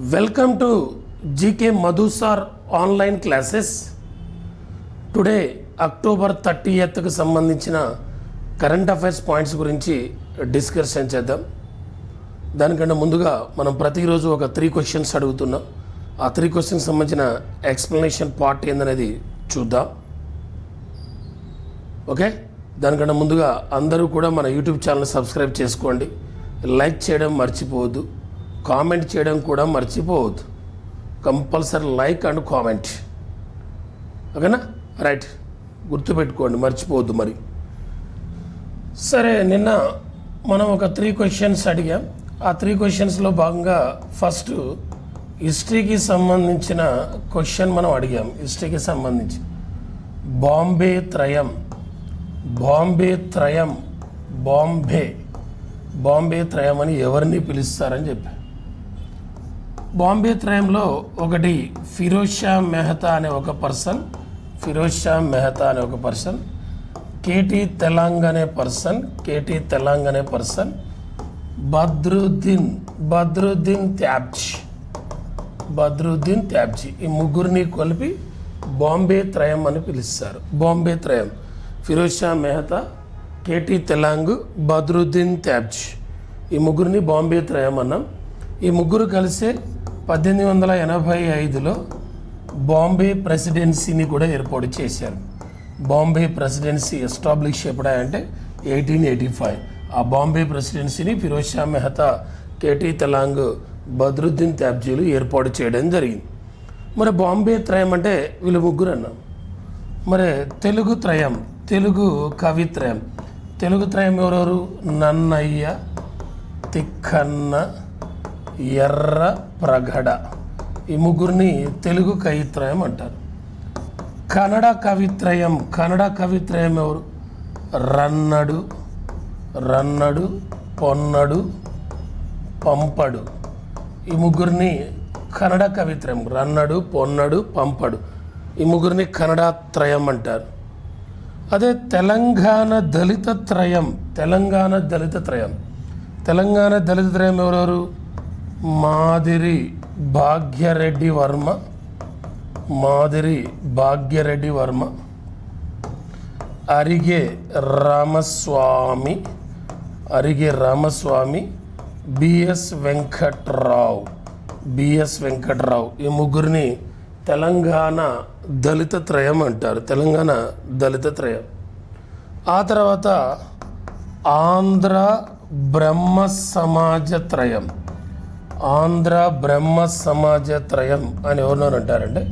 Welcome to GK Madhu Sir online classes. Today October 30th కు సంబంధించిన current affairs points గురించి discussion చేద్దాం. దానికన్నా ముందుగా మనం ప్రతిరోజు ఒక 3 క్వశ్చన్స్ అడుగుతున్నాం. ఆ 3 క్వశ్చన్స్ సంబంధించిన ఎక్స్ప్లెనేషన్ పార్ట్ ఏందనేది చూద్దాం. ఓకే, దానికన్నా ముందుగా అందరూ కూడా మన యూట్యూబ్ ఛానల్ సబ్స్క్రైబ్ చేసుకోండి. లైక్ చేయడం మర్చిపోవద్దు, కామెంట్ చేయడం కూడా మర్చిపోవద్దు. కంపల్సరీ లైక్ అండ్ కామెంట్, ఓకేనా? రైట్, గుర్తుపెట్టుకోండి, మర్చిపోవద్దు. మరి సరే, నిన్న మనం ఒక 3 క్వశ్చన్స్ అడిగాం. ఆ 3 క్వశ్చన్స్లో భాగంగా ఫస్ట్ హిస్టరీకి సంబంధించిన క్వశ్చన్ మనం అడిగాం. హిస్టరీకి సంబంధించి బాంబే త్రయం అని ఎవరిని పిలుస్తారని చెప్పి. బాంబే త్రయంలో ఒకటి ఫిరోజ్ షా మెహతా అనే ఒక పర్సన్, కేటీ తెలంగ్ అనే పర్సన్, బద్రుద్దీన్ త్యాబ్జీ, ఈ ముగ్గురిని కలిపి బాంబే త్రయం అని పిలుస్తారు. బాంబే త్రయం ఫిరోజ్ షా మెహతా, కేటీ తెలంగ్, బద్రుద్దీన్ త్యాబ్జీ, ఈ ముగ్గురిని బాంబే త్రయం అన్నాం. ఈ ముగ్గురు కలిసే 1885లో బాంబే ప్రెసిడెన్సీని కూడా ఏర్పాటు చేశారు. బాంబే ప్రెసిడెన్సీ ఎస్టాబ్లిష్ ఎప్పుడంటే 1885. ఆ బాంబే ప్రెసిడెన్సీని ఫిరోజ్ షా మెహతా, కేటీ తెలంగ్, బద్రుద్దీన్ త్యాబ్జీలు ఏర్పాటు చేయడం జరిగింది. మరి బాంబే త్రయం అంటే వీళ్ళు ముగ్గురు అన్నాం. మరి తెలుగు కవిత్రయం ఎవరెవరు? నన్నయ్య, తిక్కన్న, ఎర్ర ప్రగడ, ఈ ముగ్గురిని తెలుగు కవిత్రయం అంటారు. కన్నడ కవిత్రయం ఎవరు? రన్నడు, పొన్నడు, పంపడు, ఈ ముగ్గురిని కన్నడ కవిత్రయం. రన్నడు, పొన్నడు, పంపడు, ఈ ముగ్గురిని కన్నడ త్రయం అంటారు. అదే తెలంగాణ దళిత త్రయం ఎవరెవరు? మాదిరి భాగ్యరెడ్డి వర్మ, అరిగే రామస్వామి, బిఎస్ వెంకట్రావు, ఈ ముగ్గురిని తెలంగాణ దళిత త్రయం అంటారు. ఆ తర్వాత ఆంధ్ర బ్రహ్మ సమాజ త్రయం అని ఎవరినో అంటారంటే,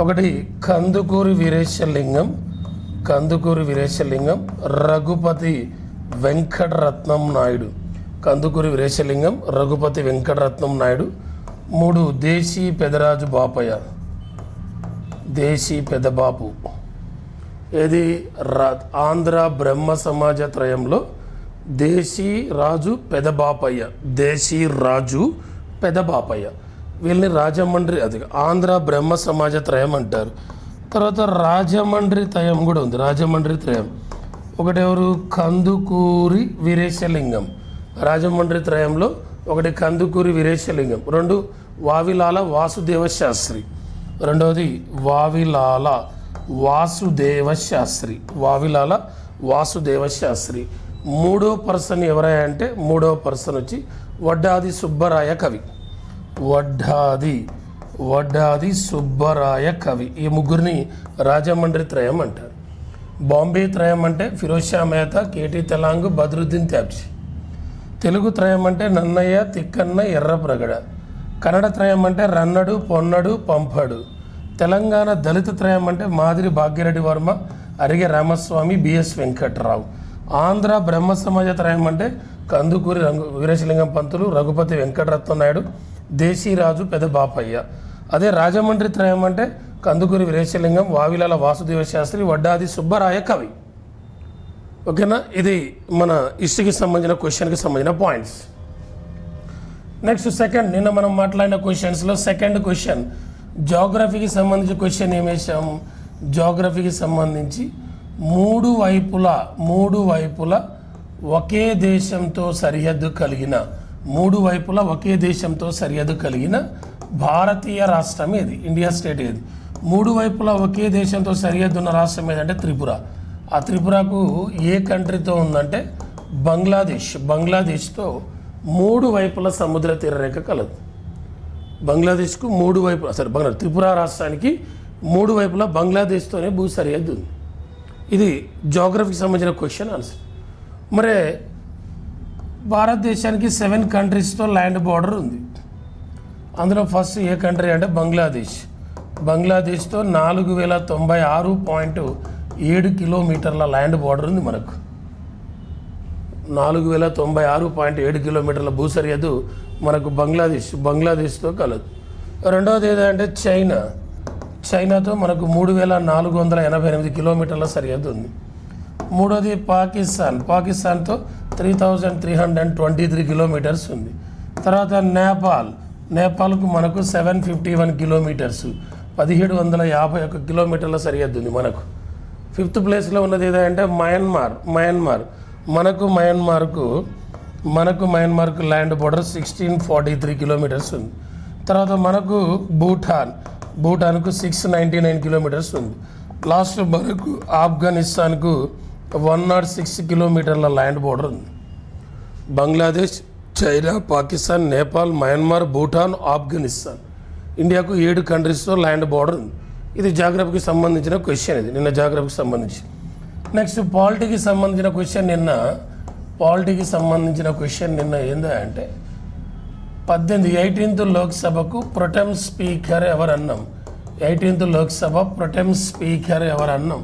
ఒకటి కందుకూరి వీరేశలింగం, రఘుపతి వెంకటరత్నం నాయుడు, 3 దేశీ పెదబాపు. ఏది? ఆంధ్ర బ్రహ్మ సమాజ త్రయంలో దేశీ రాజు పెదబాపయ్య, వీళ్ళని రాజమండ్రి, అది ఆంధ్ర బ్రహ్మ సమాజ త్రయం అంటారు. తర్వాత రాజమండ్రి త్రయం కూడా ఉంది. ఒకటి ఎవరు? కందుకూరి వీరేశలింగం. రాజమండ్రి త్రయంలో ఒకటి కందుకూరి వీరేశలింగం, 2 వావిలాల వాసుదేవ శాస్త్రి, రెండవది వావిలాల వాసుదేవ శాస్త్రి. 3వ పర్సన్ ఎవరయ్యా అంటే, 3వ పర్సన్ వచ్చి వడ్డాది సుబ్బరాయ కవి. ఈ ముగ్గురిని రాజమండ్రి త్రయం అంటారు. బాంబే త్రయం అంటే ఫిరోజ్ షా మెహతా, కేటీ తెలంగ్, బద్రుద్దీన్ త్యాబ్జీ. తెలుగు త్రయం అంటే నన్నయ్య, తిక్కన్న, ఎర్ర ప్రగడ. కన్నడ త్రయం అంటే రన్నడు, పొన్నడు, పంపడు. తెలంగాణ దళిత త్రయం అంటే మాదిరి భాగ్యరెడ్డి వర్మ, అరిగే రామస్వామి, బిఎస్ వెంకట్రావు. ఆంధ్ర బ్రహ్మ సమాజ త్రయం అంటే కందుకూరి వీరేశలింగం పంతులు, రఘుపతి వెంకటరత్నం నాయుడు, దేశీరాజు పెదబాపయ్య. అదే రాజమండ్రి త్రయం అంటే కందుకూరి వీరేశలింగం, వావిలాల వాసుదేవ శాస్త్రి, వడ్డాది సుబ్బరాయ కవి. ఓకేనా? ఇది మన హిస్టరీకి సంబంధించిన క్వశ్చన్కి సంబంధించిన పాయింట్స్. నెక్స్ట్ సెకండ్, నిన్న మనం మాట్లాడిన క్వశ్చన్స్లో సెకండ్ క్వశ్చన్ జాగ్రఫీకి సంబంధించి క్వశ్చన్ ఏమేసాం? జాగ్రఫీకి సంబంధించి మూడు వైపుల ఒకే దేశంతో సరిహద్దు కలిగిన మూడు వైపులా ఒకే దేశంతో సరిహద్దు కలిగిన భారతీయ రాష్ట్రం ఏది? ఇండియా స్టేట్ ఏది? మూడు వైపులా ఒకే దేశంతో సరిహద్దు ఉన్న రాష్ట్రం ఏదంటే త్రిపుర. ఆ త్రిపురకు ఏ కంట్రీతో ఉందంటే బంగ్లాదేశ్. బంగ్లాదేశ్తో మూడు వైపుల సముద్ర తీరరేఖ కలదు. బంగ్లాదేశ్కు మూడు వైపులా త్రిపుర రాష్ట్రానికి మూడు వైపులా బంగ్లాదేశ్తోనే భూ సరిహద్దు ఉంది. ఇది జాగ్రఫీకి సంబంధించిన క్వశ్చన్ ఆన్సర్. మరి భారతదేశానికి 7 కంట్రీస్తో ల్యాండ్ బార్డర్ ఉంది. అందులో ఫస్ట్ ఏ కంట్రీ అంటే బంగ్లాదేశ్. బంగ్లాదేశ్తో 4096.7 కిలోమీటర్ల ల్యాండ్ బార్డర్ ఉంది మనకు. 4096.7 కిలోమీటర్ల భూ సరిహద్దు మనకు బంగ్లాదేశ్తో కలదు. రెండవది ఏదంటే చైనాతో మనకు 3488 కిలోమీటర్ల సరిహద్దు ఉంది. మూడోది పాకిస్తాన్తో 3323 కిలోమీటర్స్ ఉంది. తర్వాత నేపాల్కు మనకు 751 కిలోమీటర్స్ 1751 కిలోమీటర్ల సరిహద్దు ఉంది మనకు. ఫిఫ్త్ ప్లేస్లో ఉన్నది ఏదంటే మయన్మార్. మనకు మయన్మార్కు ల్యాండ్ బార్డర్ 1643 కిలోమీటర్స్ ఉంది. తర్వాత మనకు భూటాన్కు 699 కిలోమీటర్స్ ఉంది. లాస్ట్ మనకు ఆఫ్ఘనిస్తాన్కు 106 కిలోమీటర్ల ల్యాండ్ బార్డర్ ఉంది. బంగ్లాదేశ్, చైనా, పాకిస్తాన్, నేపాల్, మయన్మార్, భూటాన్, ఆఫ్ఘనిస్తాన్, ఇండియాకు 7 కంట్రీస్తో ల్యాండ్ బార్డర్ ఉంది. ఇది జాగ్రఫీకి సంబంధించిన క్వశ్చన్. ఇది నిన్న జాగ్రఫీకి సంబంధించి. నెక్స్ట్ పాలిటీకి సంబంధించిన క్వశ్చన్ నిన్న ఏందా అంటే 18th లోక్సభకు ప్రొటెం స్పీకర్ ఎవరన్నాం? 18th లోక్సభ ప్రొటెం స్పీకర్ ఎవరన్నాం?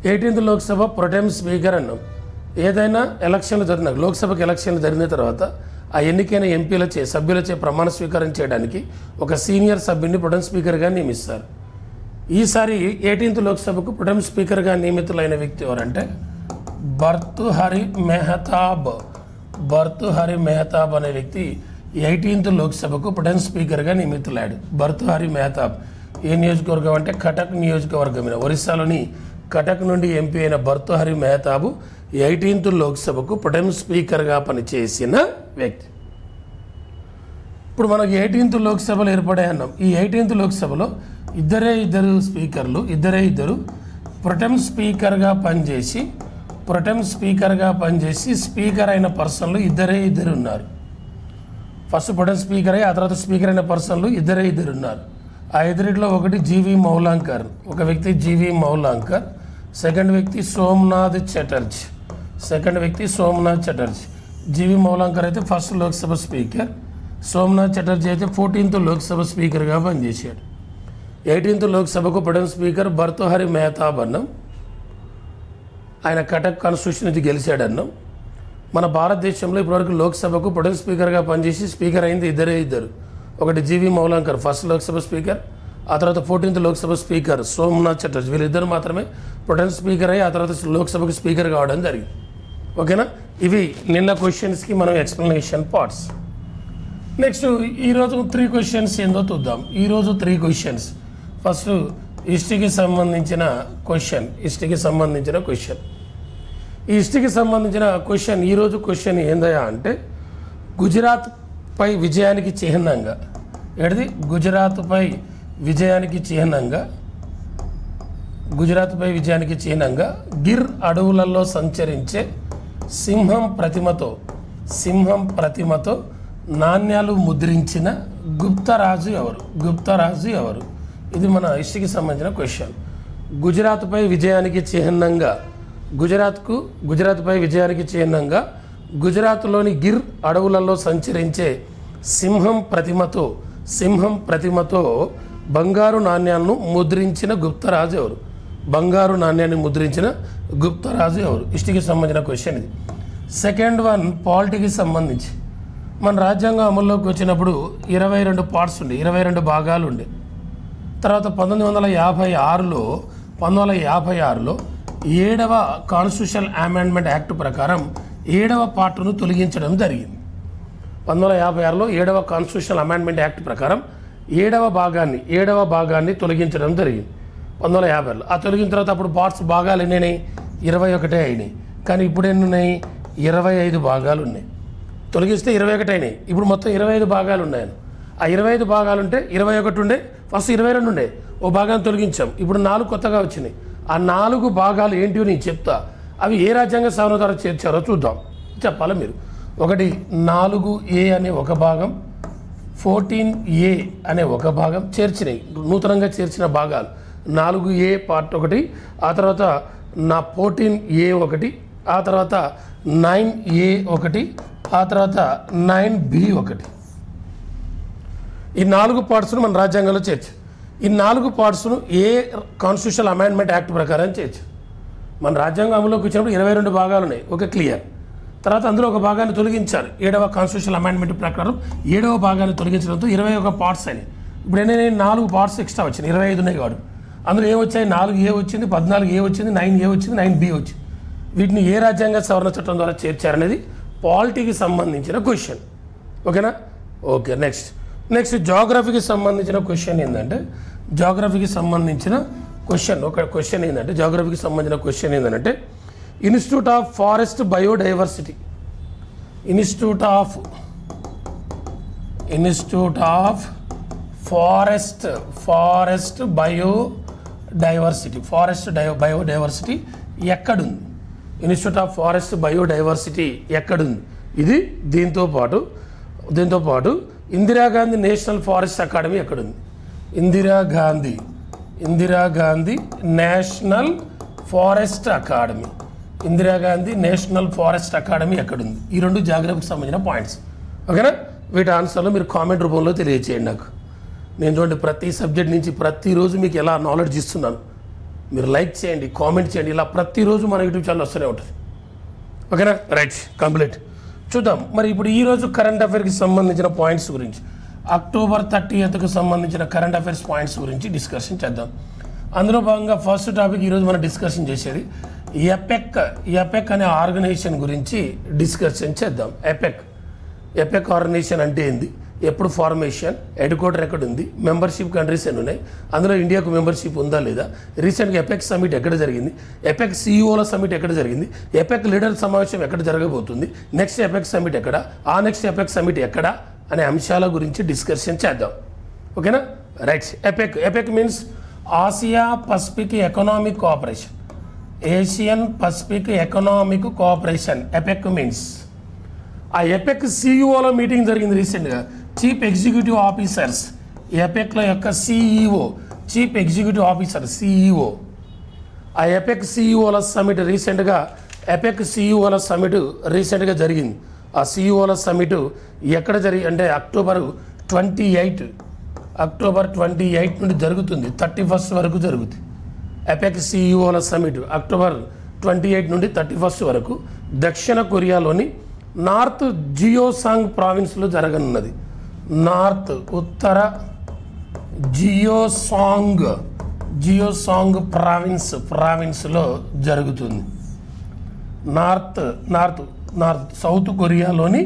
18th లోక్సభ ప్రొటెం స్పీకర్ అన్నాం. ఏదైనా ఎలక్షన్లు జరిగిన లోక్సభకి ఎలక్షన్లు జరిగిన తర్వాత ఆ ఎన్నికైన సభ్యులచే ప్రమాణ స్వీకారం చేయడానికి ఒక సీనియర్ సభ్యుడిని ప్రొటెం స్పీకర్గా నియమిస్తారు. ఈసారి 18th లోక్సభకు ప్రొటెం స్పీకర్గా నియమితులైన వ్యక్తి ఎవరంటే భర్తృహరి మెహతాబ్ అనే వ్యక్తి 18th లోక్సభకు ప్రొటెం స్పీకర్గా నియమితులాడు. భర్తృహరి మెహతాబ్ ఏ నియోజకవర్గం అంటే కటక్ నియోజకవర్గం. ఒరిస్సాలోని కటక్ నుండి ఎంపీ అయిన భర్తృహరి మెహతాబ్ 18th లోక్సభకు ప్రొటెం స్పీకర్గా పనిచేసిన వ్యక్తి. ఇప్పుడు మనకు 18th లోక్సభలు ఏర్పడే అన్నాం. ఈ 18th లోక్సభలో ఇద్దరు స్పీకర్లు ప్రొటెం స్పీకర్గా పనిచేసి స్పీకర్ అయిన పర్సన్లు ఇద్దరు ఉన్నారు. ఫస్ట్ ప్రొటెం స్పీకర్ అయ్యి ఆ తర్వాత స్పీకర్ అయిన పర్సన్లు ఇద్దరు ఉన్నారు. ఆ ఇద్దరిలో ఒకటి జీవి మౌలాంకర్, ఒక వ్యక్తి జీవి మౌలాంకర్, సెకండ్ వ్యక్తి సోమనాథ్ చటర్జీ. జీవి మౌలాంకర్ అయితే ఫస్ట్ లోక్సభ స్పీకర్, సోమనాథ్ చటర్జీ అయితే 14th లోక్సభ స్పీకర్గా పనిచేశాడు. 18th లోక్సభకు ప్రొటెం స్పీకర్ భర్తృహరి మెహతాబ్ అన్నాం. ఆయన కటక్ కాన్స్టిట్యూషన్ నుంచి గెలిచాడన్నాం. మన భారతదేశంలో ఇప్పటివరకు లోక్సభకు ప్రొటెం స్పీకర్గా పనిచేసి స్పీకర్ అయింది ఇద్దరు. ఒకటి జీవి మౌలాంకర్ ఫస్ట్ లోక్సభ స్పీకర్, ఆ తర్వాత 14th లోక్సభ స్పీకర్ సోమనాథ్ చటర్జీ. వీళ్ళిద్దరు మాత్రమే ప్రొటెం స్పీకర్ అయ్యి ఆ తర్వాత లోక్సభకు స్పీకర్ కావడం జరిగింది. ఓకేనా? ఇవి నిన్న క్వశ్చన్స్కి మనం ఎక్స్ప్లెనేషన్ పార్ట్స్. నెక్స్ట్ ఈరోజు 3 క్వశ్చన్స్ ఏందో చూద్దాం. ఈరోజు 3 క్వశ్చన్స్. ఫస్ట్ హిస్టరీకి సంబంధించిన క్వశ్చన్. ఈ హిస్టరీకి సంబంధించిన క్వశ్చన్ ఈరోజు క్వశ్చన్ ఏందయ్యా అంటే గుజరాత్పై విజయానికి చిహ్నంగా గిర్ అడవులలో సంచరించే సింహం ప్రతిమతో నాణ్యాలు ముద్రించిన గుప్తరాజు ఎవరు? ఇది మన హిస్టరీకి సంబంధించిన క్వశ్చన్. గుజరాత్పై విజయానికి చిహ్నంగా గుజరాత్లోని గిర్ అడవులలో సంచరించే సింహం ప్రతిమతో బంగారు నాణ్యాలను ముద్రించిన గుప్తరాజు ఎవరు? హిస్టరీకి సంబంధించిన క్వశ్చన్ ఇది. సెకండ్ వన్ పాలిటీకి సంబంధించి. మన రాజ్యాంగం అమల్లోకి వచ్చినప్పుడు 22 పార్ట్స్ ఉండే, 22 భాగాలు ఉండే. తర్వాత 1956లో 7వ కాన్స్టిట్యూషనల్ అమెండ్మెంట్ యాక్ట్ ప్రకారం 7వ పార్ట్ను తొలగించడం జరిగింది. 1956లో 7వ కాన్స్టిట్యూషనల్ అమెండ్మెంట్ యాక్ట్ ప్రకారం 7వ భాగాన్ని తొలగించడం జరిగింది 1950లో. ఆ తొలగిన తర్వాత అప్పుడు పార్ట్స్ భాగాలు ఎన్నైనాయి? 21 అయినాయి. కానీ ఇప్పుడు ఎన్ని ఉన్నాయి? 25 భాగాలు ఉన్నాయి. తొలగిస్తే 21 అయినాయి. ఇప్పుడు మొత్తం 25 భాగాలు ఉన్నాయి. ఆ 25 భాగాలు ఉంటే 21 ఉండే, ఫస్ట్ 22 ఉండే, ఓ భాగాన్ని తొలగించాం. ఇప్పుడు 4 కొత్తగా వచ్చినాయి. ఆ 4 భాగాలు ఏంటివో నేను చెప్తా. అవి ఏ రాజ్యాంగ సవరణ ద్వారా చేర్చారో చూద్దాం. చెప్పాలి మీరు. ఒకటి 4A అనే ఒక భాగం, 14A అనే ఒక భాగం చేర్చినాయి, నూతనంగా చేర్చిన భాగాలు. 4A పార్ట్ ఒకటి, ఆ తర్వాత 14A ఒకటి, ఆ తర్వాత 9A ఒకటి, ఆ తర్వాత 9B ఒకటి. ఈ 4 పార్ట్స్ను మన రాజ్యాంగంలో చేర్చు. ఈ 4 పార్ట్స్ను ఏ కాన్స్టిట్యూషనల్ అమెండ్మెంట్ యాక్ట్ ప్రకారం చేయొచ్చు. మన రాజ్యాంగం అమలులోకి వచ్చినప్పుడు 22 భాగాలు ఉన్నాయి, ఓకే, క్లియర్. తర్వాత అందులో ఒక భాగాన్ని తొలగించారు. 7వ కాన్స్టిట్యూషనల్ అమెండ్మెంట్ ప్రకారం 7వ భాగాన్ని తొలగించడంతో 21 పార్ట్స్ అయినాయి. ఇప్పుడు ఏంటంటే 4 పార్ట్స్ ఎక్స్ట్రా వచ్చినాయి, 25 ఉన్నాయి కాదు. అందులో ఏమొచ్చాయి? 4A వచ్చింది, 14A వచ్చింది, 9A వచ్చింది, 9B వచ్చింది. వీటిని ఏ రాజ్యాంగ సవరణ చట్టం ద్వారా చేర్చారనేది పాలిటీకి సంబంధించిన క్వశ్చన్, ఓకేనా? ఓకే, నెక్స్ట్ జాగ్రఫీకి సంబంధించిన క్వశ్చన్ ఏంటంటే, జాగ్రఫీకి సంబంధించిన క్వశ్చన్ ఏంటంటే institute of forest biodiversity, institute of forest biodiversity ఎక్కడుంది? ఇన్స్టిట్యూట్ ఆఫ్ ఫారెస్ట్ బయోడైవర్సిటీ ఎక్కడుంది? ఇది దీంతో పాటు ఇందిరాగాంధీ నేషనల్ ఫారెస్ట్ అకాడమీ ఎక్కడుంది? Indira Gandhi national forest academy, Indira Gandhi national forest academy ఎక్కడుంది? ఈ 2 జాగ్రఫీకి సంబంధించిన పాయింట్స్, ఓకేనా? వీటి ఆన్సర్లో మీరు కామెంట్ రూపంలో తెలియజేయండి నాకు. నేను చూడండి ప్రతి సబ్జెక్ట్ నుంచి ప్రతిరోజు మీకు ఎలా నాలెడ్జ్ ఇస్తున్నాను. మీరు లైక్ చేయండి, కామెంట్ చేయండి, ఇలా ప్రతిరోజు మన యూట్యూబ్ ఛానల్ వస్తూనే ఉంటుంది, ఓకేనా? Right, complete. చూద్దాం మరి ఇప్పుడు ఈరోజు కరెంట్ అఫైర్కి సంబంధించిన పాయింట్స్ గురించి, అక్టోబర్ 30కు సంబంధించిన కరెంట్ అఫైర్స్ పాయింట్స్ గురించి డిస్కషన్ చేద్దాం. అందులో భాగంగా ఫస్ట్ టాపిక్ ఈరోజు మనం డిస్కషన్ చేసేది ఎపెక్ అనే ఆర్గనైజేషన్ గురించి డిస్కషన్ చేద్దాం. ఎపెక్ ఆర్గనైజేషన్ అంటే ఏంది, ఎప్పుడు ఫార్మేషన్, హెడ్ క్వార్టర్ ఎక్కడ ఉంది, మెంబర్షిప్ కంట్రీస్ ఎన్ని ఉన్నాయి, అందులో ఇండియాకు మెంబర్షిప్ ఉందా లేదా, రీసెంట్గా ఎపెక్ సమిట్ ఎక్కడ జరిగింది, ఎపెక్ సిఇఓల సమిట్ ఎక్కడ జరిగింది, ఎపెక్ లీడర్ సమావేశం ఎక్కడ జరగబోతుంది, నెక్స్ట్ ఎపెక్ సమిట్ ఎక్కడ, ఆ నెక్స్ట్ ఎపెక్ సమిట్ ఎక్కడ అనే అంశాల గురించి డిస్కషన్ చేద్దాం, ఓకేనా? Right. APEC means Asia Pacific economic cooperation, Asian Pacific economic cooperation APEC means. ఆ ఎపెక్ సిఇఓల మీటింగ్ జరిగింది రీసెంట్గా. చీఫ్ ఎగ్జిక్యూటివ్ ఆఫీసర్స్, ఎపెక్ల యొక్క CEO, chief executive officer CEO. ఆ ఎపెక్ సిఇఓల సమిట్ రీసెంట్గా జరిగింది. ఆ సిఇఓల సమిట్ ఎక్కడ జరిగి అంటే అక్టోబర్ 28 నుండి జరుగుతుంది, 31 వరకు జరుగుతుంది. ఎపెక్ సిఇఓల సమిట్ అక్టోబర్ 28 నుండి 31 వరకు దక్షిణ కొరియాలోని నార్త్ జియోసాంగ్ ప్రావిన్స్లో జరగనున్నది. ఉత్తర జియోసాంగ్ ప్రావిన్స్లో జరుగుతుంది. సౌత్ కొరియాలోని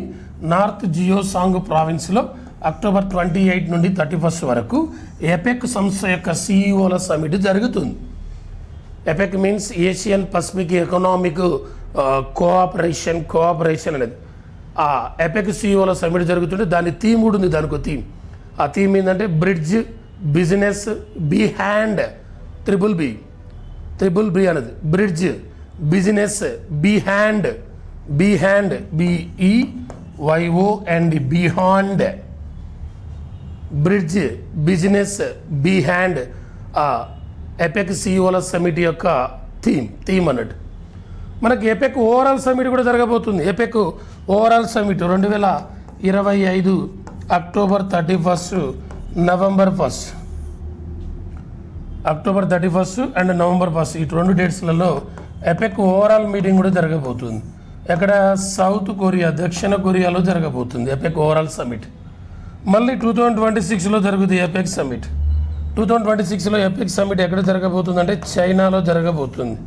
నార్త్ జియోసాంగ్ ప్రావిన్స్లో అక్టోబర్ 28 నుండి 31 వరకు ఎపెక్ సంస్థ యొక్క సిఇఓల సమిట్ జరుగుతుంది. APEC means Asian Pacific economic cooperation అనేది. ఆ ఎపెక్ సిఇఓల సమిట్ జరుగుతుంటే దాని థీమ్ కూడా ఉంది, దానికి థీమ్. ఆ థీమ్ ఏంటంటే bridge business behind triple B అనేది. Bridge business behind BEYOND beyond, bridge business behind APEC సిఇఓల సమిట్ యొక్క థీమ్ అన్నట్టు. మనకి ఎపెక్ ఓవరాల్ సమిట్ కూడా జరగబోతుంది. APEC overall summit 2025 October 31 November 1 and November 1 ఈ 2 డేట్స్లలో ఎపెక్ ఓవరాల్ మీటింగ్ కూడా జరగబోతుంది. ఎక్కడ? సౌత్ కొరియా, దక్షిణ కొరియాలో జరగబోతుంది ఎపెక్ ఓవరాల్ సమిట్. మళ్ళీ 2026లో జరుగుతుంది ఎపెక్ సమిట్. 2026లో ఎపెక్ సమిట్ ఎక్కడ జరగబోతుంది అంటే చైనాలో జరగబోతుంది.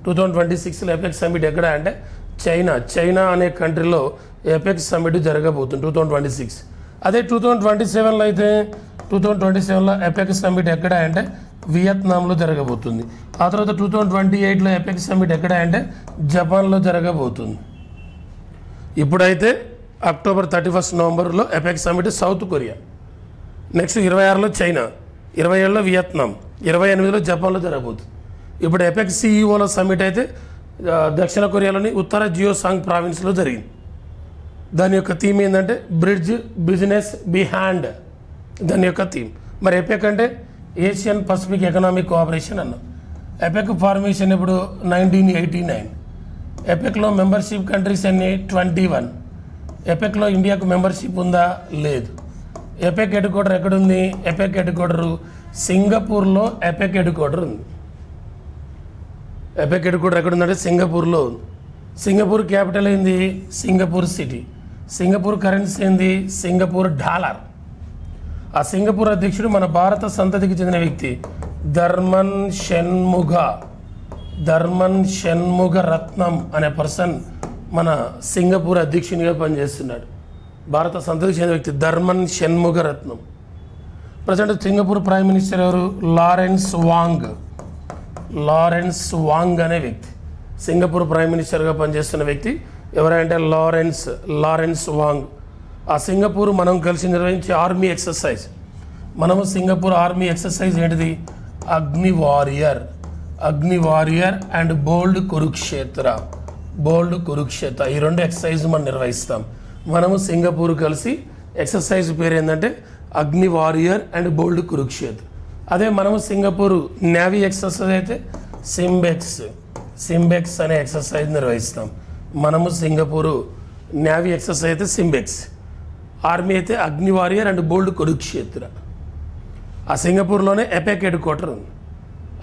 2026లో ఎపెక్ సమిట్ ఎక్కడ అంటే చైనా అనే కంట్రీలో ఎపెక్ సమిట్ జరగబోతుంది 2026. అదే 2027లో అయితే 2027లో ఎపెక్ సమిట్ ఎక్కడ అంటే వియత్నాంలో జరగబోతుంది. ఆ తర్వాత 2028లో ఎపెక్ సమిట్ ఎక్కడ అంటే జపాన్లో జరగబోతుంది. ఇప్పుడైతే అక్టోబర్ 31 నవంబర్లో APEC summit South Korea. Next 26లో చైనా, 27లో వియత్నాం, 28లో జపాన్లో జరగబోతుంది. ఇప్పుడు ఎపెక్ సిఈఓల సమిట్ అయితే దక్షిణ కొరియాలోని ఉత్తర జియోసాంగ్ ప్రావిన్స్లో జరిగింది. దాని యొక్క థీమ్ ఏంటంటే బ్రిడ్జ్ బిజినెస్ బిహైండ్, దాని యొక్క థీమ్. మరి ఎపెక్ అంటే ఏషియన్ పసిఫిక్ ఎకనామిక్ కోఆపరేషన్ అన్నాం. ఎపెక్ ఫార్మేషన్ ఇప్పుడు 1989. ఎపెక్లో మెంబర్షిప్ కంట్రీస్ అన్ని 21. ఎపెక్లో ఇండియాకు మెంబర్షిప్ ఉందా? లేదు. ఎపెక్ హెడ్ క్వార్టర్ ఎక్కడుంది? ఎపెక్ హెడ్ క్వార్టరు సింగపూర్లో ఎపెక్ హెడ్ క్వార్టర్ ఉంది. ఎపెక్ హెడ్ క్వార్టర్ ఎక్కడుందంటే సింగపూర్లో ఉంది. సింగపూర్ క్యాపిటల్ ఏంది? Singapore city. సింగపూర్ కరెన్సీ ఏంది? Singapore dollar. ఆ సింగపూర్ అధ్యక్షుడు మన భారత సంతతికి చెందిన వ్యక్తి ధర్మన్ షణ్ముగ రత్నం అనే పర్సన్ మన సింగపూర్ అధ్యక్షునిగా పనిచేస్తున్నాడు. భారత సంతతికి చెందిన వ్యక్తి ధర్మన్ షణ్ముగ రత్నం. ప్రజెంట్ సింగపూర్ ప్రైమ్ మినిస్టర్ ఎవరు? లారెన్స్ వాంగ్ అనే వ్యక్తి సింగపూర్ ప్రైమ్ మినిస్టర్గా పనిచేస్తున్న వ్యక్తి ఎవరంటే లారెన్స్ వాంగ్. ఆ సింగపూర్ మనం కలిసి నిర్వహించే ఆర్మీ ఎక్సర్సైజ్, మనము సింగపూర్ ఆర్మీ ఎక్సర్సైజ్ ఏంటిది? అగ్ని వారియర్ అండ్ బోల్డ్ కురుక్షేత్ర. ఈ 2 ఎక్సర్సైజ్ మనం నిర్వహిస్తాం. మనము సింగపూర్ కలిసి ఎక్సర్సైజ్ పేరు ఏంటంటే అగ్ని వారియర్ అండ్ బోల్డ్ కురుక్షేత్ర. అదే మనము సింగపూర్ నేవీ ఎక్సర్సైజ్ అయితే సింబెక్స్ అనే ఎక్సర్సైజ్ నిర్వహిస్తాం. మనము సింగపూరు నేవీ ఎక్సర్సైజ్ అయితే సింబెక్స్, ఆర్మీ అయితే అగ్ని వారియర్ అండ్ బోల్డ్ కురుక్షేత్ర. ఆ సింగపూర్లోనే ఎపెక్ హెడ్ క్వార్టర్ ఉంది.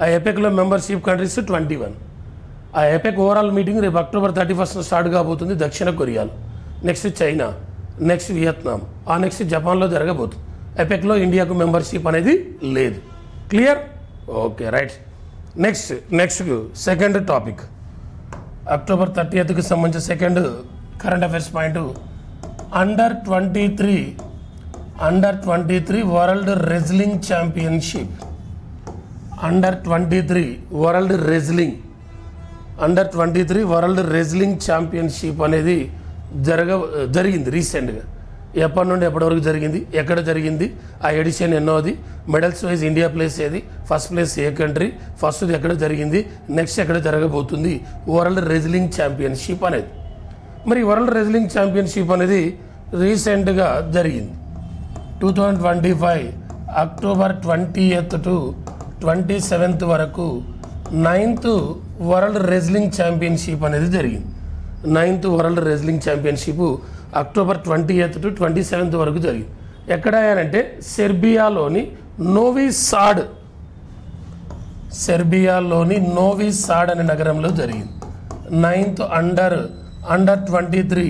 ఆ ఎపెక్లో మెంబర్షిప్ కంట్రీస్ 21. ఆ ఎపెక్ ఓవరాల్ మీటింగ్ రేపు అక్టోబర్ 31 స్టార్ట్ కాబోతుంది దక్షిణ కొరియాలో. నెక్స్ట్ చైనా, నెక్స్ట్ వియత్నాం, ఆ నెక్స్ట్ జపాన్లో జరగబోతుంది. ఎపెక్లో ఇండియాకు మెంబర్షిప్ అనేది లేదు. Clear? Okay, right. Next second topic, October 30కి సంబంధించిన second current affairs point. Under 23 world wrestling championship. Under 23 world wrestling championship అనేది జరిగింది రీసెంట్గా. ఎప్పటి నుండి ఎప్పటి వరకు జరిగింది, ఎక్కడ జరిగింది, ఆ ఎడిషన్ ఎన్నోది, మెడల్స్ వైజ్ ఇండియా ప్లేస్ ఏది, ఫస్ట్ ప్లేస్ ఏ కంట్రీ, ఫస్ట్ది ఎక్కడ జరిగింది, నెక్స్ట్ ఎక్కడ జరగబోతుంది, వరల్డ్ రెజ్లింగ్ ఛాంపియన్షిప్ అనేది. మరి వరల్డ్ రెజ్లింగ్ ఛాంపియన్షిప్ అనేది రీసెంట్గా జరిగింది 2025 అక్టోబర్ 20th to 27th వరకు 9th వరల్డ్ రెజ్లింగ్ ఛాంపియన్షిప్ అనేది జరిగింది. 9th world wrestling championship October 20th to 27th వరకు జరిగింది. ఎక్కడ అంటే సెర్బియాలోని నోవి సాడ్ అనే నగరంలో జరిగింది. 9th under 23